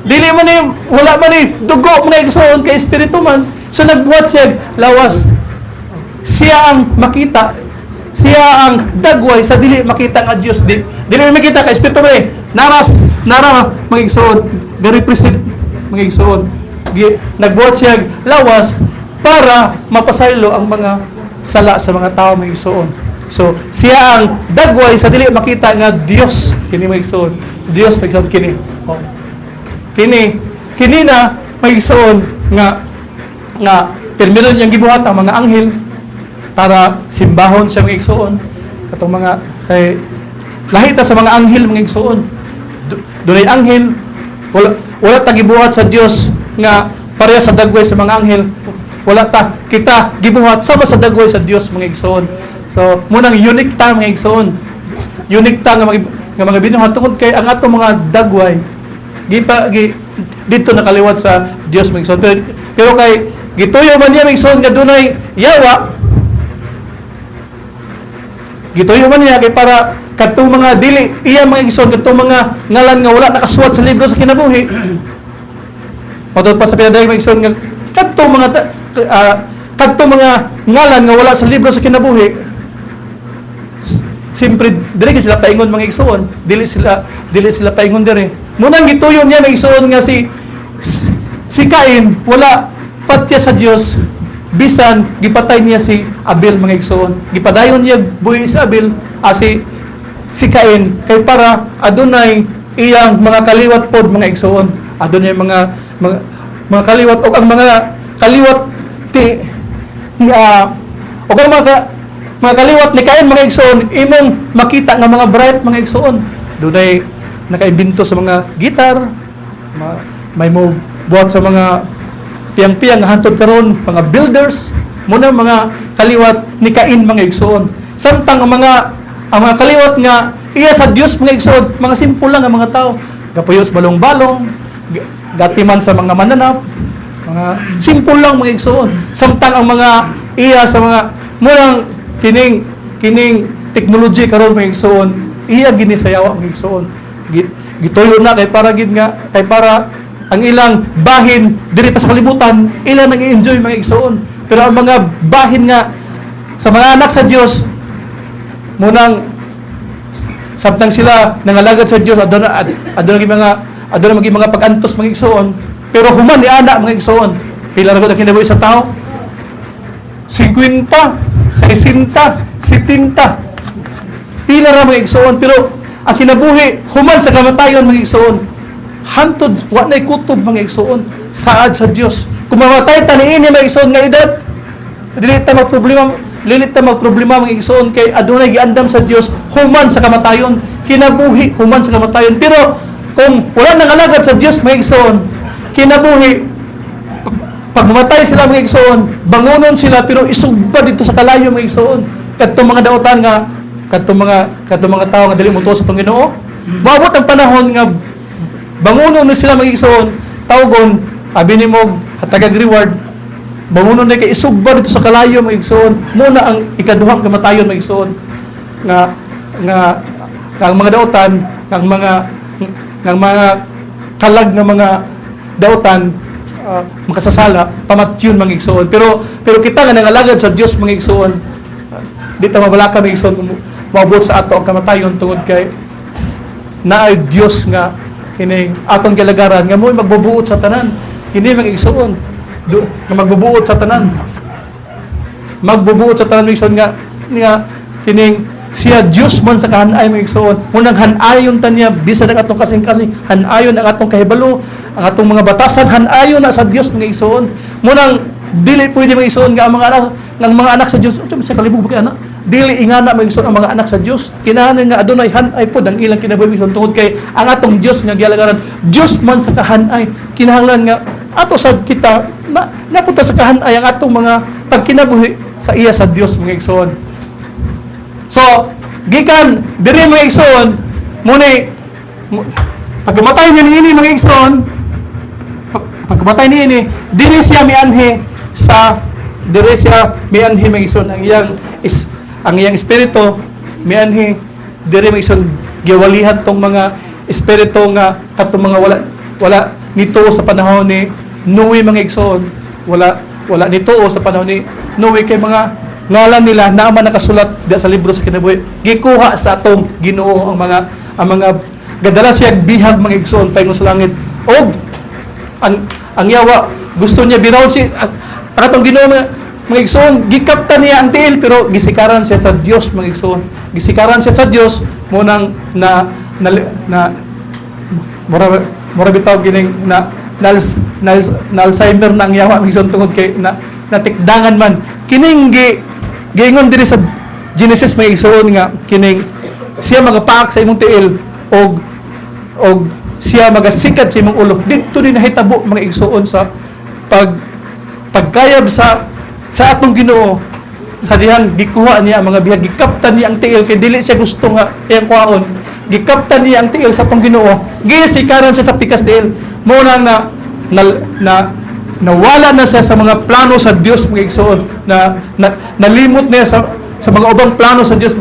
Dili man ni wala man ni dugo mga igsoon kay espiritu man. So nagbuhat siya lawas. Siya ang makita. Siya ang dagway sa dili makita nga Dios. Dili makita kay espiritu man nara mga igsoon ga-represent mga igsoon nagbuhat siya lawas para mapasaylo ang mga sala sa mga tao mga igsoon. So siya ang dagway sa dili makita nga Dios kini mga igsoon. Dios mga igsoon kini kini na mga igsoon nga permiro niyang gibuhat ang mga anghel para simbahon siya mga igsoon katong mga kay lahita sa mga anghel mga igsoon. Dunay anghel wala ta gibuhat sa Dios nga pareha sa dagway sa mga anghel wala ta kita gibuhat sama sa dagway sa Dios mga igsoon. So munang unique ta mga igsoon unique ta nga mga binuhat tungod kay ang ato mga dagway dito nakaliwat sa Dios mga igsoon pero kay gituyo man niya mga igsoon nga dunay yawa gituyo man niya kay para kadtong mga dili iya mga igsoon kadtong mga ngalan nga wala nakasuwat sa libro sa kinabuhi. Matod pa sa pinadayag mga igsoon nga kadtong mga ngalan nga wala sa libro sa kinabuhi. Siyempre dili sila paingon mga igsoon, dili sila paingon diri. Munang gituyo niya mga igsoon nga si Cain wala patya sa Dios bisan gipatay niya si Abel mga igsoon. Gipadayon niya buhi si Abel si Cain kay para adunay iyang mga kaliwat pod mga igsoon adunay mga kaliwat o ang mga kaliwat o ang mga kaliwat ni Cain mga igsoon imong makita nga mga bright mga igsoon dunay nakaimbento sa mga gitar may mo buhat sa mga piyang-piyang hantod karon mga builders muna mga kaliwat ni Cain mga igsoon samtang ang mga kaliwat nga iya sa Dios mga igsoon mga simple lang ang mga tao gapuyos balong-balong gatiman sa mga mananap mga simple lang mga igsoon samtang ang mga iya sa mga murang kining technology karon mga igsoon iya gini sa yawa mga igsoon gituyo na kay para ang ilang bahin diri pa sa kalibutan ilang nag-enjoy mga igsoon pero ang mga bahin nga sa mga anak sa Dios munang samtang sila nangalagad sa Dios aduna maging mga pag-antos mga igsoon pero human ni ana mga igsoon pila ra gud ang kinabuhi sa tao 50 60 70 pila ra mga igsoon pero ang kinabuhi human sa kamatayon mga igsoon hantod wa nay kutob mga igsoon saad sa Dios kung mamatay ta niini mga igsoon nga edad dili ta magproblema mga igsoon kay adunay giandam sa Dios human sa kamatayon kinabuhi human sa kamatayon pero kung wala nang alagad sa Dios mga igsoon kinabuhi pag mamatay sila mga igsoon, bangunon sila pero isugba dito sa kalayo mga igsoon. Kadtong mga dautan nga kadtong mga tao nga dili mo sa Ginoo, maabot ang panahon nga bangunon na sila mga igsoon, tawgon abi nimo hatagag reward. Bangunon na kay isugba dito sa kalayo mga igsoon. Muna ang ikaduhang kamatayon mga igsoon nga ang mga dautan, ang mga kalag na mga dautan makasasala pamatyon mga igsoon. Pero kita nga nangalagad sa Dios mga igsoon, di ta mabalaka mga igsoon maabot sa ato ang kamatayon tungod kay naay Dios nga kini atong gilagaran nga mo'y magbubuot sa tanan. Kini mga igsoon nga magbubuot sa tanan. Magbubuot sa tanan mga igsoon nga kining siya Dios man sa kahanay mga igsoon. Munang hanayon ta niya bisan ang atong kasing-kasing, hanayon ang atong kahibalo, ang atong mga batasan hanayon na sa Dios mga igsoon. Munang dili pwede mga igsoon nga ang mga anak sa Dios, unsa sa kalibog ba anak? Dili ingana mga igsoon ang mga anak sa Dios. Kinahanglan nga adunay hanay pod ang ilang kinabuhi igsoon tungod kay ang atong Dios nga gialagaran, Dios man sa kahanay. Kinahanglan nga ato sa kita napunta sa kahanay ang atong mga pagkinabuhi sa iya sa Dios mga igsoon. So, gikan diri mga igsoon, muna pagkamatay niya mga igsoon, pagkamatay niya diri siya mianhi mga igsoon ang iyang espiritu mianhi diri mga igsoon giwalihan tong mga espiritu nga katong mga wala nito sa panahon ni Noe mga igsoon, wala nito sa panahon ni Noe kay mga ngalan nila naman nakasulat sa libro sa kinabuhi, gikuha sa atong Ginoo ang mga gadala siya bihag mga igsoon paingon sa langit. Og ang yawa gusto niya birawon si atong Ginoo mga igsoon, gikapta niya ang tiil pero gisikaran siya sa Dios mga igsoon. Gisikaran siya sa Dios munang na mura bitaw gining na Alzheimer na ang yawa mga igsoon tungod kay natikdangan man kining giingon diri sa Genesis may igsoon nga kining siya magapaak sa imong tiil og siya magasikat sa imong ulo. Dito din nahitabo mga igsoon sa pagkayab sa atong Ginoo. Sa dihan gikuha niya ang mga bihag, gikaptan niya ang tiil kay dili siya gusto nga iyang kuhaon. Gikaptan niya ang tiil sa atong Ginoo. Gisikaran siya sa pikas tiil. Mo na nawala na siya sa mga plano sa Dios mga igsoon, nalimot niya sa mga ubang plano sa Dios.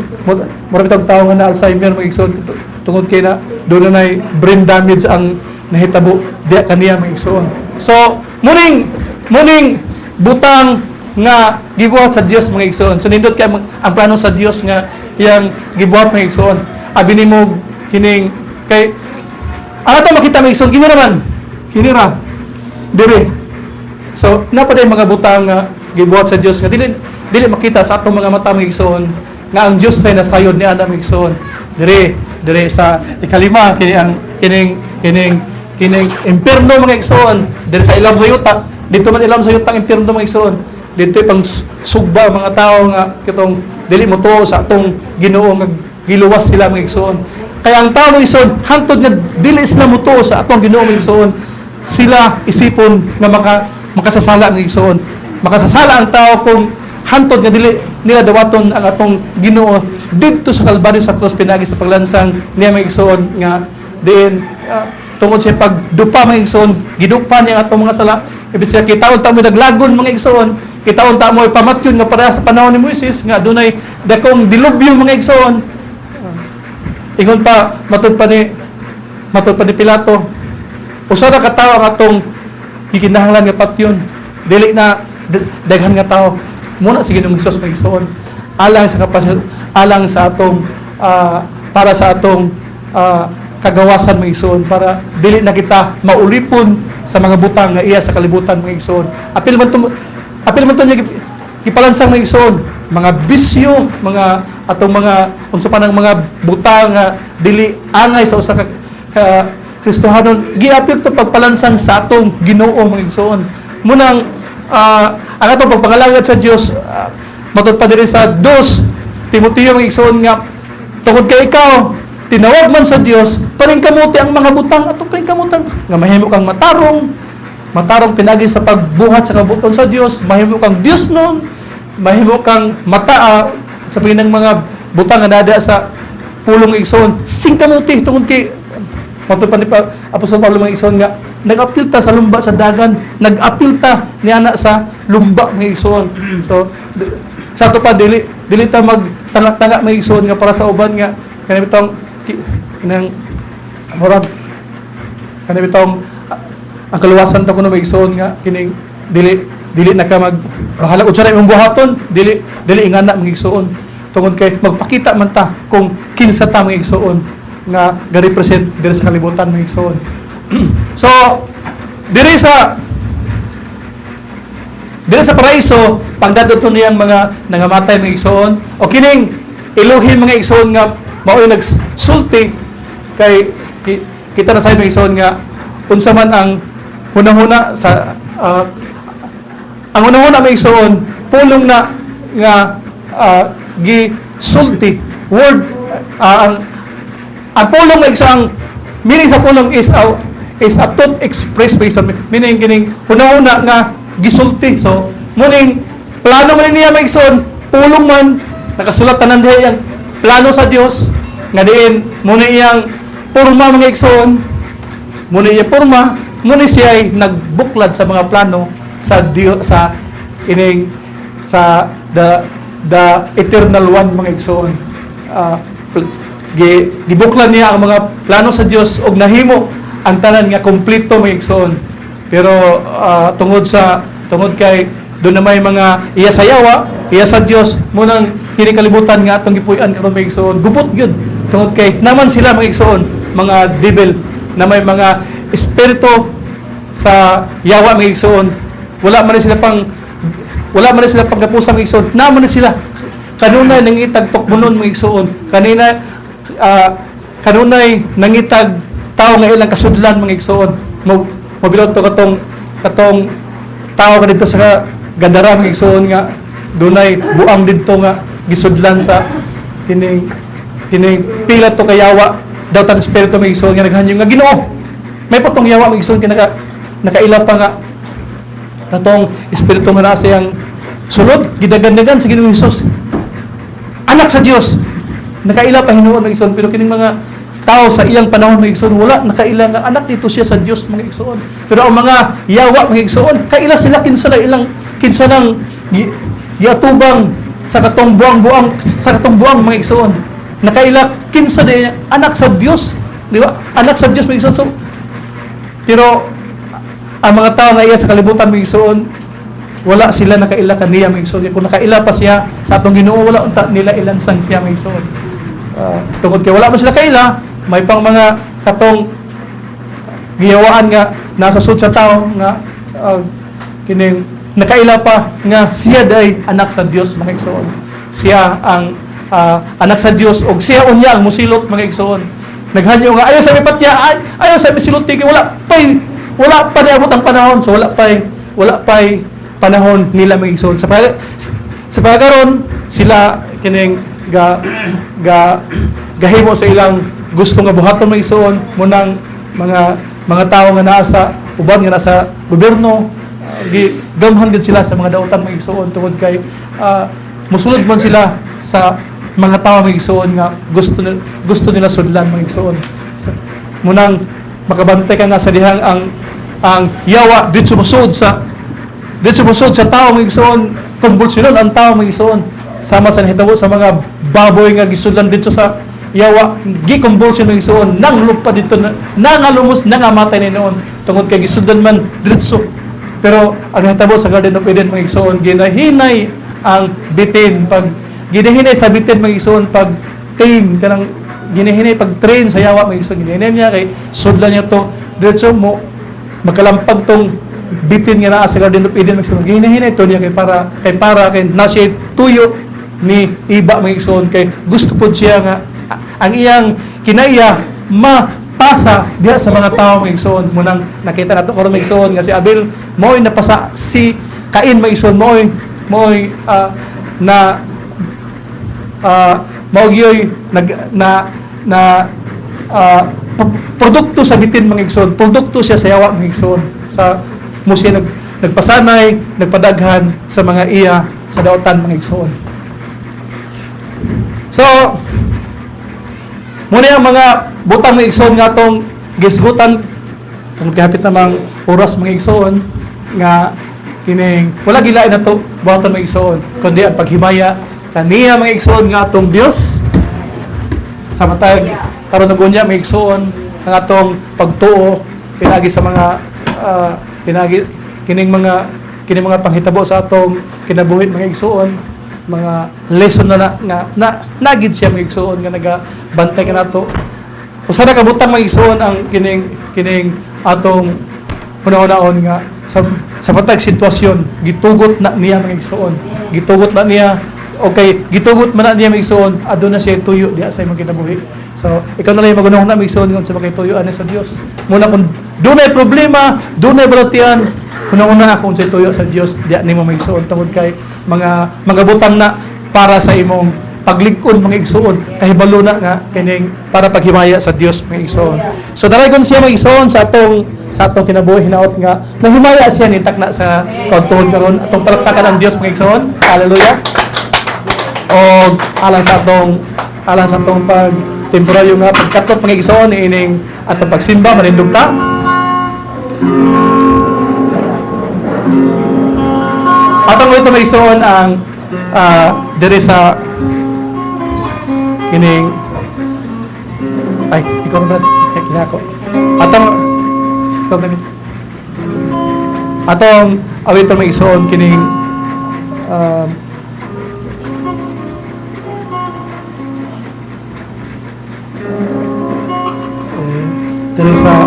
Marami tao nga na Alzheimer mga igsoon tungod kay na doon na brain damage ang nahitabo diya kaniya mga igsoon. So muning butang nga gibuhat sa Dios mga igsoon. So nindot kay ang plano sa Dios nga iyang gibuhat mga igsoon. Abi nimo kining kay ato makita mga igsoon kinira diri. So, napaday mga butang nga gibuhat sa Dios nga dili makita sa atong mga mata mga igsoon nga ang Dios ay nasayod ni Ana mga igsoon. Diri sa ikalima kining impierno mga igsoon, diri sa ilam sa yuta, dito man ilam sa yuta ang impierno mga igsoon. Dito pang sugba mga tao nga kitong dili mo tuo sa atong Ginoo nga giluwas sila mga igsoon. Kaya ang tao mga igsoon hangtod nga dili sila mo tuo sa atong Ginoo mga igsoon, sila isipon nga makasasala ng igsoon. Makasasala ang tao kung hantod nga dili nila dawaton ang atong Ginoo didto sa Kalbaryo sa krus pinagi sa paglansang niya mga igsoon nga diin tungod sa pagdupa mga igsoon, gidupa niya ang atong mga sala. Ibig sabihin kitaon ta mo naglagon mga igsoon, kitaon ta mo pamatyon nga para sa panahon ni Moises nga dunay dakong dilubyo mga igsoon. Ingon pa matud pa ni Pilato, usa ra ka tawo ang atong gikinahanglan nga patyon, dili na daghan nga tao. Muna sige nung Hesus mga igsoon alang sa atong para sa atong kagawasan mga igsoon, para dili na kita maulipon sa mga butang nga iya sa kalibutan mga igsoon. Apil man to niya gipalansang mga igsoon, mga bisyo, mga atong mga unsa pa nang mga butang nga dili angay sa usa ka Kristohanon, giapil to pagpalansang sa atong Ginoo mga igsoon. Munang ang atong pagpangalangad sa Dios matud pa diri sa 2 Timoteo mga igsoon nga tungod kay ikaw tinawag man sa Dios, paningkamuti ang mga butang atong paningkamutan nga mahimo kang matarong, matarong pinagi sa pagbuhat sa kabuton sa Dios, mahimo kang Dios nun, mahimo kang mata sa pinang mga butang nga dada sa pulong nga igsoon. Singkamuti tungod kay matupan ni Apostol Pablo mga igsoon nga nag-apilta sa lumba sa dagan, nag-apilta ni ana sa lumba mga igsoon. So sa to pa dili ta magtanga-tanga mga igsoon nga para sa uban nga kanang bitong nang murag kanang bitong ang kaluwasan ta kuno mga igsoon nga kining dili na ka bahala og sa imong buhaton, dili ingana mga igsoon. Tungod kay magpakita man ta kung kinsa ta mga igsoon nga ga-represent diri sa kalibutan mga igsoon. So diri sa paraiso pagdadto niyang mga nangamatay mga igsoon o kining Elohim mga igsoon nga mao'y nagsulti kay kita na sa mga igsoon nga unsa man ang hunahuna sa ang hunahuna mga igsoon pulong na nga gisulti word ang pulong nga isang meaning sa pulong is a thought expressed based on meaning kining hunahuna nga gisulti. So muning plano man niya maigsoon pulong man nakasulat tanan diha yang plano sa Dios nga diin muna iyang porma mga igsoon muna iyang porma muna siya ay nagbuklad sa mga plano sa Dios sa ining sa the eternal one mga igsoon. Gibuklad niya ang mga plano sa Dios og nahimo ang tanan nga kompleto mga igsoon. Pero tungod kay doon na may mga iya sa yawa, iya sa Dios munang kini kalibutan nga atong gipuy-an karon mga igsoon. Gupot gyud tungod kay naman sila mga igsoon, mga devil na may mga espiritu sa yawa mga igsoon. Wala man sila pang kapusa mga igsoon. Naman sila kanunay nangitag tukbunon mga igsoon. Kanunay nangitag tao nga ilang kasudlan mga igsoon. Mobilot to katong tao ka dito sa Gadara mga igsoon nga dunay buang didto nga gisudlan sa kining pila to kayawa daw tan espiritu mga igsoon nga naghanyo nga Ginoo. May patong yawa mga igsoon nakaila pa nga katong espiritu nga nasa yang sulod gidagan-dagan sa Ginoong Hesus. Anak sa Dios. Nakaila pa hinuon mga igsoon pero kining mga tao sa iyang panahon mga igsoon wala nakaila nga anak dito siya sa Dios mga igsoon. Pero ang mga yawa mga igsoon kaila sila kinsa nang giatubang sa katong buang mga igsoon. Nakaila kinsa day anak sa Dios, di ba? Anak sa Dios mga igsoon. So, pero ang mga tao nga iya sa kalibutan mga igsoon wala sila nakaila kaniya mga igsoon. Kung nakaila pa siya sa atong Ginoo wala unta nila ilansang siya mga igsoon. Tungod kay wala man sila kaila, may pang mga katong giyawaan nga nasa sud sa tao nga kining nakaila pa nga siya day anak sa Dios mga igsoon. Siya ang anak sa Dios og siya unya ang musilot mga igsoon. Naghanyo nga ayo sa mipatya, ayo sa misilot kay wala pa niabot ang panahon, so wala pa panahon nila mga igsoon. Sa pagkaron sila kining gahimo sa ilang gusto nga buhaton mga igsoon munang mga tao nga naa sa uban nga nasa gobyerno gamhan gid sila sa mga dautan mga igsoon tungod kay musulod man sila sa mga tao mga igsoon nga gusto nila sudlan mga igsoon. Munang makabantay ka nga sa dihang ang yawa dito musud sa tao mga igsoon, kumbulsyonon ang tao mga igsoon. Sama sa nahitabo sa mga baboy nga gisudlan dito sa yawa, gikumbulsyon mga igsoon nang lupa dito nangalumos nangamatay ni noon tungod kay gisudlan man dito. Pero ang nahitabo sa Garden of Eden mga igsoon, ginahinay ang bitin pag ginahinay sa bitin mga igsoon pag train kanang ginahinay pag train sa yawa mga igsoon, ginahinay niya kay sudlan niya to dito mo magkalampag tong bitin nga naa sa Garden of Eden mga igsoon. Ginahinay to niya kay para nasa tuyo ni iba mga igsoon kay gusto pod siya nga ang iyang kinaiya mapasa diha sa mga tao mga igsoon. Munang nakita nato karon mga igsoon nga si Abel mo'y napasa si Cain mga igsoon mo'y maugyoy produkto sa bitin mga igsoon, produkto siya sa yawa mga igsoon. Sa mo siya nagpasanay, nagpadaghan sa mga iya sa daotan mga igsoon. So, muna yung mga butang mga igsoon nga itong gisgutan kung kahapit namang oras mga igsoon nga kining wala gilain na to buhatan mga igsoon kundi ang paghimaya kaniya mga igsoon nga atong Dios sa matag karon nagunya mga igsoon ang atong pagtuo pinagi sa mga pinagi kining mga panghitabo sa atong kinabuhi mga igsoon mga lesson na nagid siya mga igsoon nga nagabantay kanato usa na kabutang mga igsoon ang kining atong una-unaon nga sa matag sitwasyon gitugot na niya mga igsoon gitugot na niya okay gitugot man na niya mga igsoon aduna siya tuyo diha sa imong kinabuhi so ikaw na lang magunahon na mga igsoon sa mga tuyo ani sa Dios muna kung dunay problema dunay balatian una akong sa tuyo sa Dios diha nimo mga igsoon tungod kay mga butang na para sa imong paglig-on mga igsoon kahibalo na nga kining para paghimaya sa Dios mga igsoon so daragon siya mga igsoon sa atong kinabuhi hinaot nga nahimaya siya nitak na sa kautuhon karon atong palakpakan ang Dios mga igsoon hallelujah o alang sa atong pag temporaryo nga pagkatok mga igsoon ining atong pagsimba manindog ta atong ito mga igsoon ang diri sa kining ay ikaw na kinako atong awit may isuon kining diri sa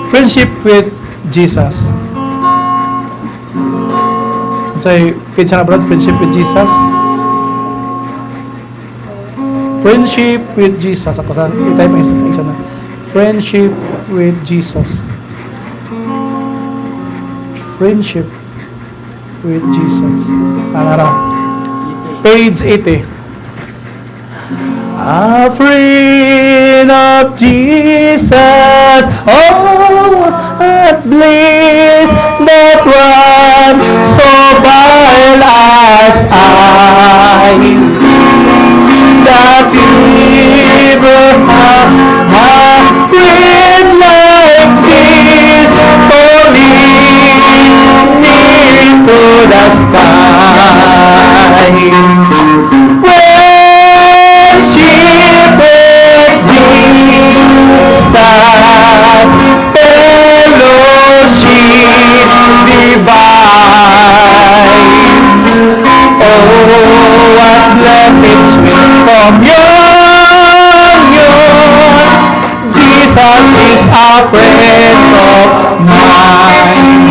Friendship with Jesus. Say, kinsa na brad, friendship with Jesus. Friendship with Jesus. Ako sa i-type mo isa na. Friendship with Jesus. Friendship with Jesus. Anara. Page 80. A friend of Jesus, oh, what bliss that one so vile as I, that ever have a friend like this, for me near to the sky. Jesus is a friend of mine,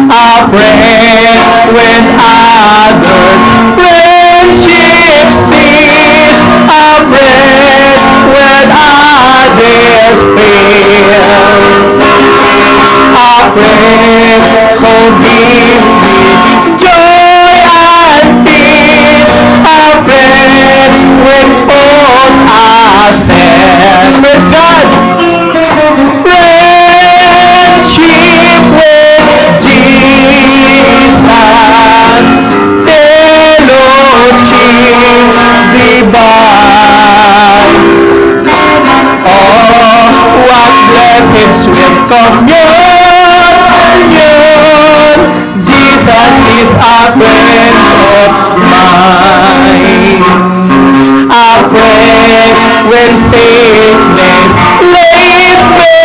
a friend when others friendship cease, a friend when others fail, a friend who gives me joy and peace, a friend when foes are set. Praise God! Friendship with Jesus, fellowship divine. Oh, what blessed sweet communion! Jesus is a friend of mine, a friend when sickness lays me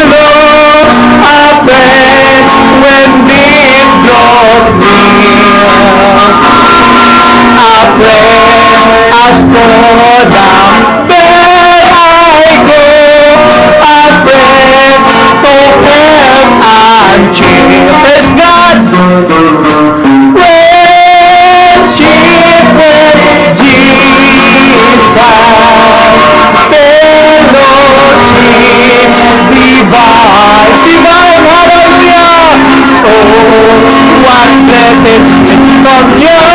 low, a friend when death draws near, a friend as for the bed I go, a friend to help and cheer. Praise God! Friendship with Jesus. divine, hallelujah. Oh, what blessed communion.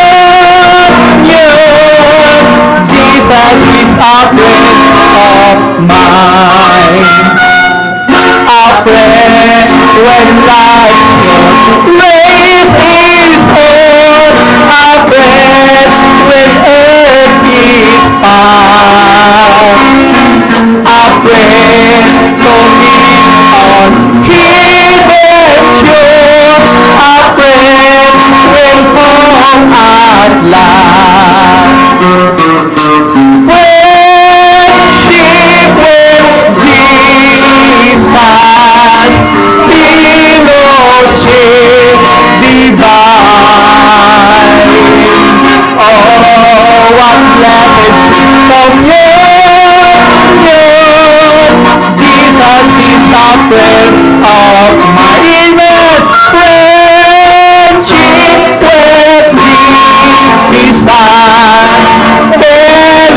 Jesus is a friend of mine. A friend when life's race is on. A friend when earth is far. A friend to meet on heaven's shore. A friend when home at last. Friendship with Jesus, fellowship divine. Oh, what blessed communion. Jesus is a friend of mine. Friendship with Jesus,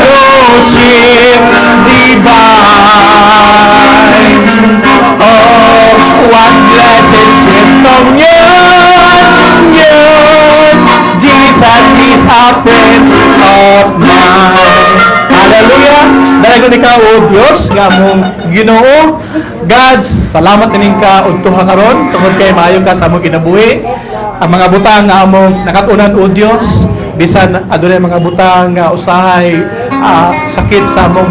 fellowship divine. Oh, what blessed sweet communion. Jesus is a friend of mine. Hallelujah. Dalagon ikaw o Dios nga among Ginoo. God, salamat kaning ka udto karon tungod kay maayo ka sa among kinabuhi. Ang mga butang nga among nakatunan o Dios, bisan adunay mga butang nga usahay sakit sa among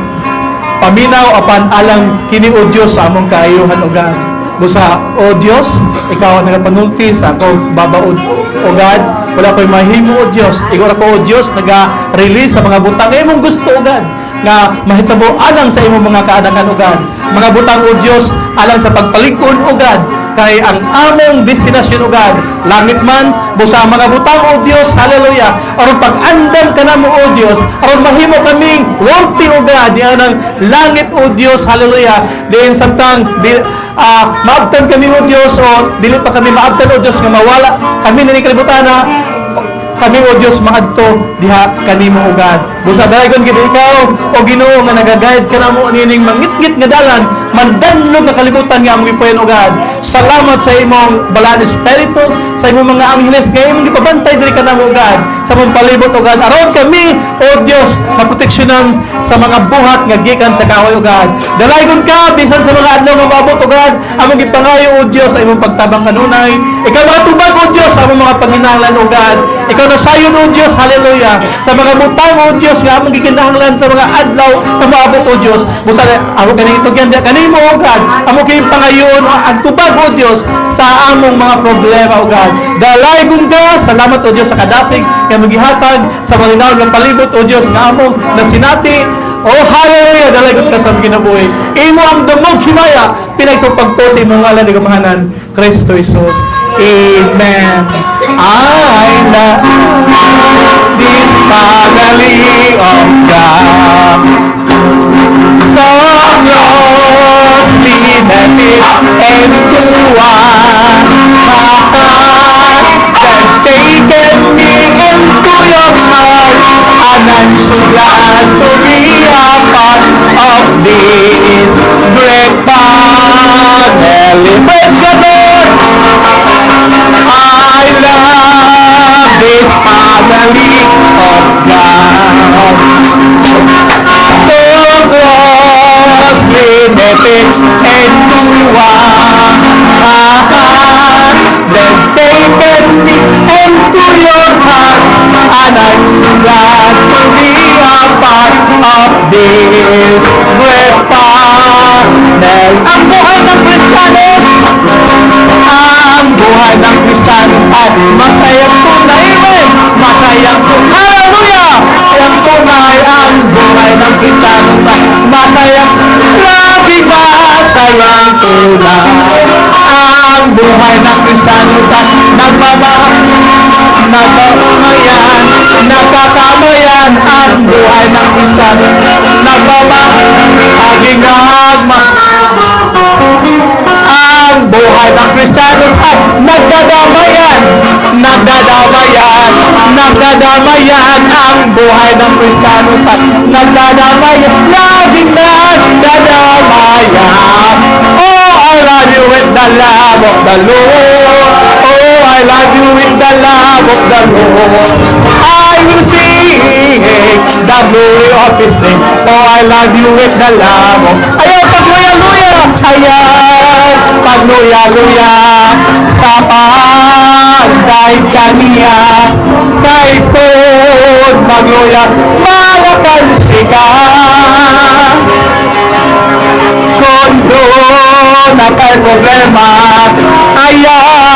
paminaw apan alang kini o Dios sa among kaayuhan o God. Busa o Dios, ikaw ang nagapanulti sa akong babaod o God. Wala ko'y mahimo o Dios. Ikaw ako o Dios naga-release sa mga butang nga imong gusto o God, nga mahitabo alang sa imong mga kaanakan o God. Mga butang o Dios alang sa pagpalikon o God, kay ang among destinasyon o God, langit man, busa ang mga butang o Dios, hallelujah, aron pag-andam ka namo o Dios, aron mahimo kaming worthy o God, yan ang langit o Dios, hallelujah, diin samtang maabtan kami o Dios, o dili pa kami maabtan o Dios, nga mawala kami na ni kalibutana, kami o Dios maadto diha kanimo o God. Busa dayon gid ikaw o Ginoo nga nagaguide ka namo nining mangitngit nga dalan, mandanlog nga kalibutan nga among ipuyen o God. Salamat sa imong balaan espiritu, sa imong mga angheles nga imong gipabantay diri kanamo o God, sa imong palibot o God. Aron kami o Dios maproteksyonan sa mga buhat nga gikan sa kahoy o God. Dalaygon ka bisan sa mga adlaw nga maabot o God, among gipangayo o Dios sa imong pagtabang kanunay. Ikaw makatubag o Dios sa among mga panginahanglan o God. Ikaw na sayon o Dios, hallelujah, sa mga butang o Dios nga among gikinahanglan sa mga adlaw nga maabot o Dios. Busa ako ganing itugyan diha kanimo o God, amo kay pangayoon ang tubag o Dios sa among mga problema o God. Dalaygon ka, salamat o Dios sa kadasig nga magihatag sa malinaw nga palibot o Dios nga among nasinati. Oh, hallelujah, dalaygon ka sa among kinabuhi. Imo ang dungog himaya, pinagsupagto sa imong ngalan ni gamahanan Kristo Jesus. Amen. I love this family of God, so closely knitted into one heart, that taken me into your heart, and I'm so glad to be a part of this great family. Praise the Lord. I love this family of God, so closely knitted into one heart, then taken me into your heart, and I'm so glad to be a part of this great family. Ang buhay ng Kristiyanos, ang buhay ng Kristiyanos ay masayang tunay, masayang tunay, hallelujah! Ang tunay, ang buhay ng Kristiyanos ay masayang, grabe masayang tunay. Ang buhay ng Kristiyanos ay nagmamayan, nakakamayan. Ang buhay ng Kristiyanos nagmamahaging ang buhay ng Kristiyanos ay nagdadamayan, nagdadamayan, nagdadamayan ang buhay ng Kristiyano sa nagdadamayan, laging nagdadamayan. Oh, I love you with the love of the Lord. Oh, I love you with the love of the Lord. I will sing the glory of His name. Oh, I love you with the love of... Ayaw, pagluya-luya! Ayaw, pagluya-luya sa pagdaig kaniya. Kahit tod magluya, mga kansika. Kung doon na kay problema, ayaw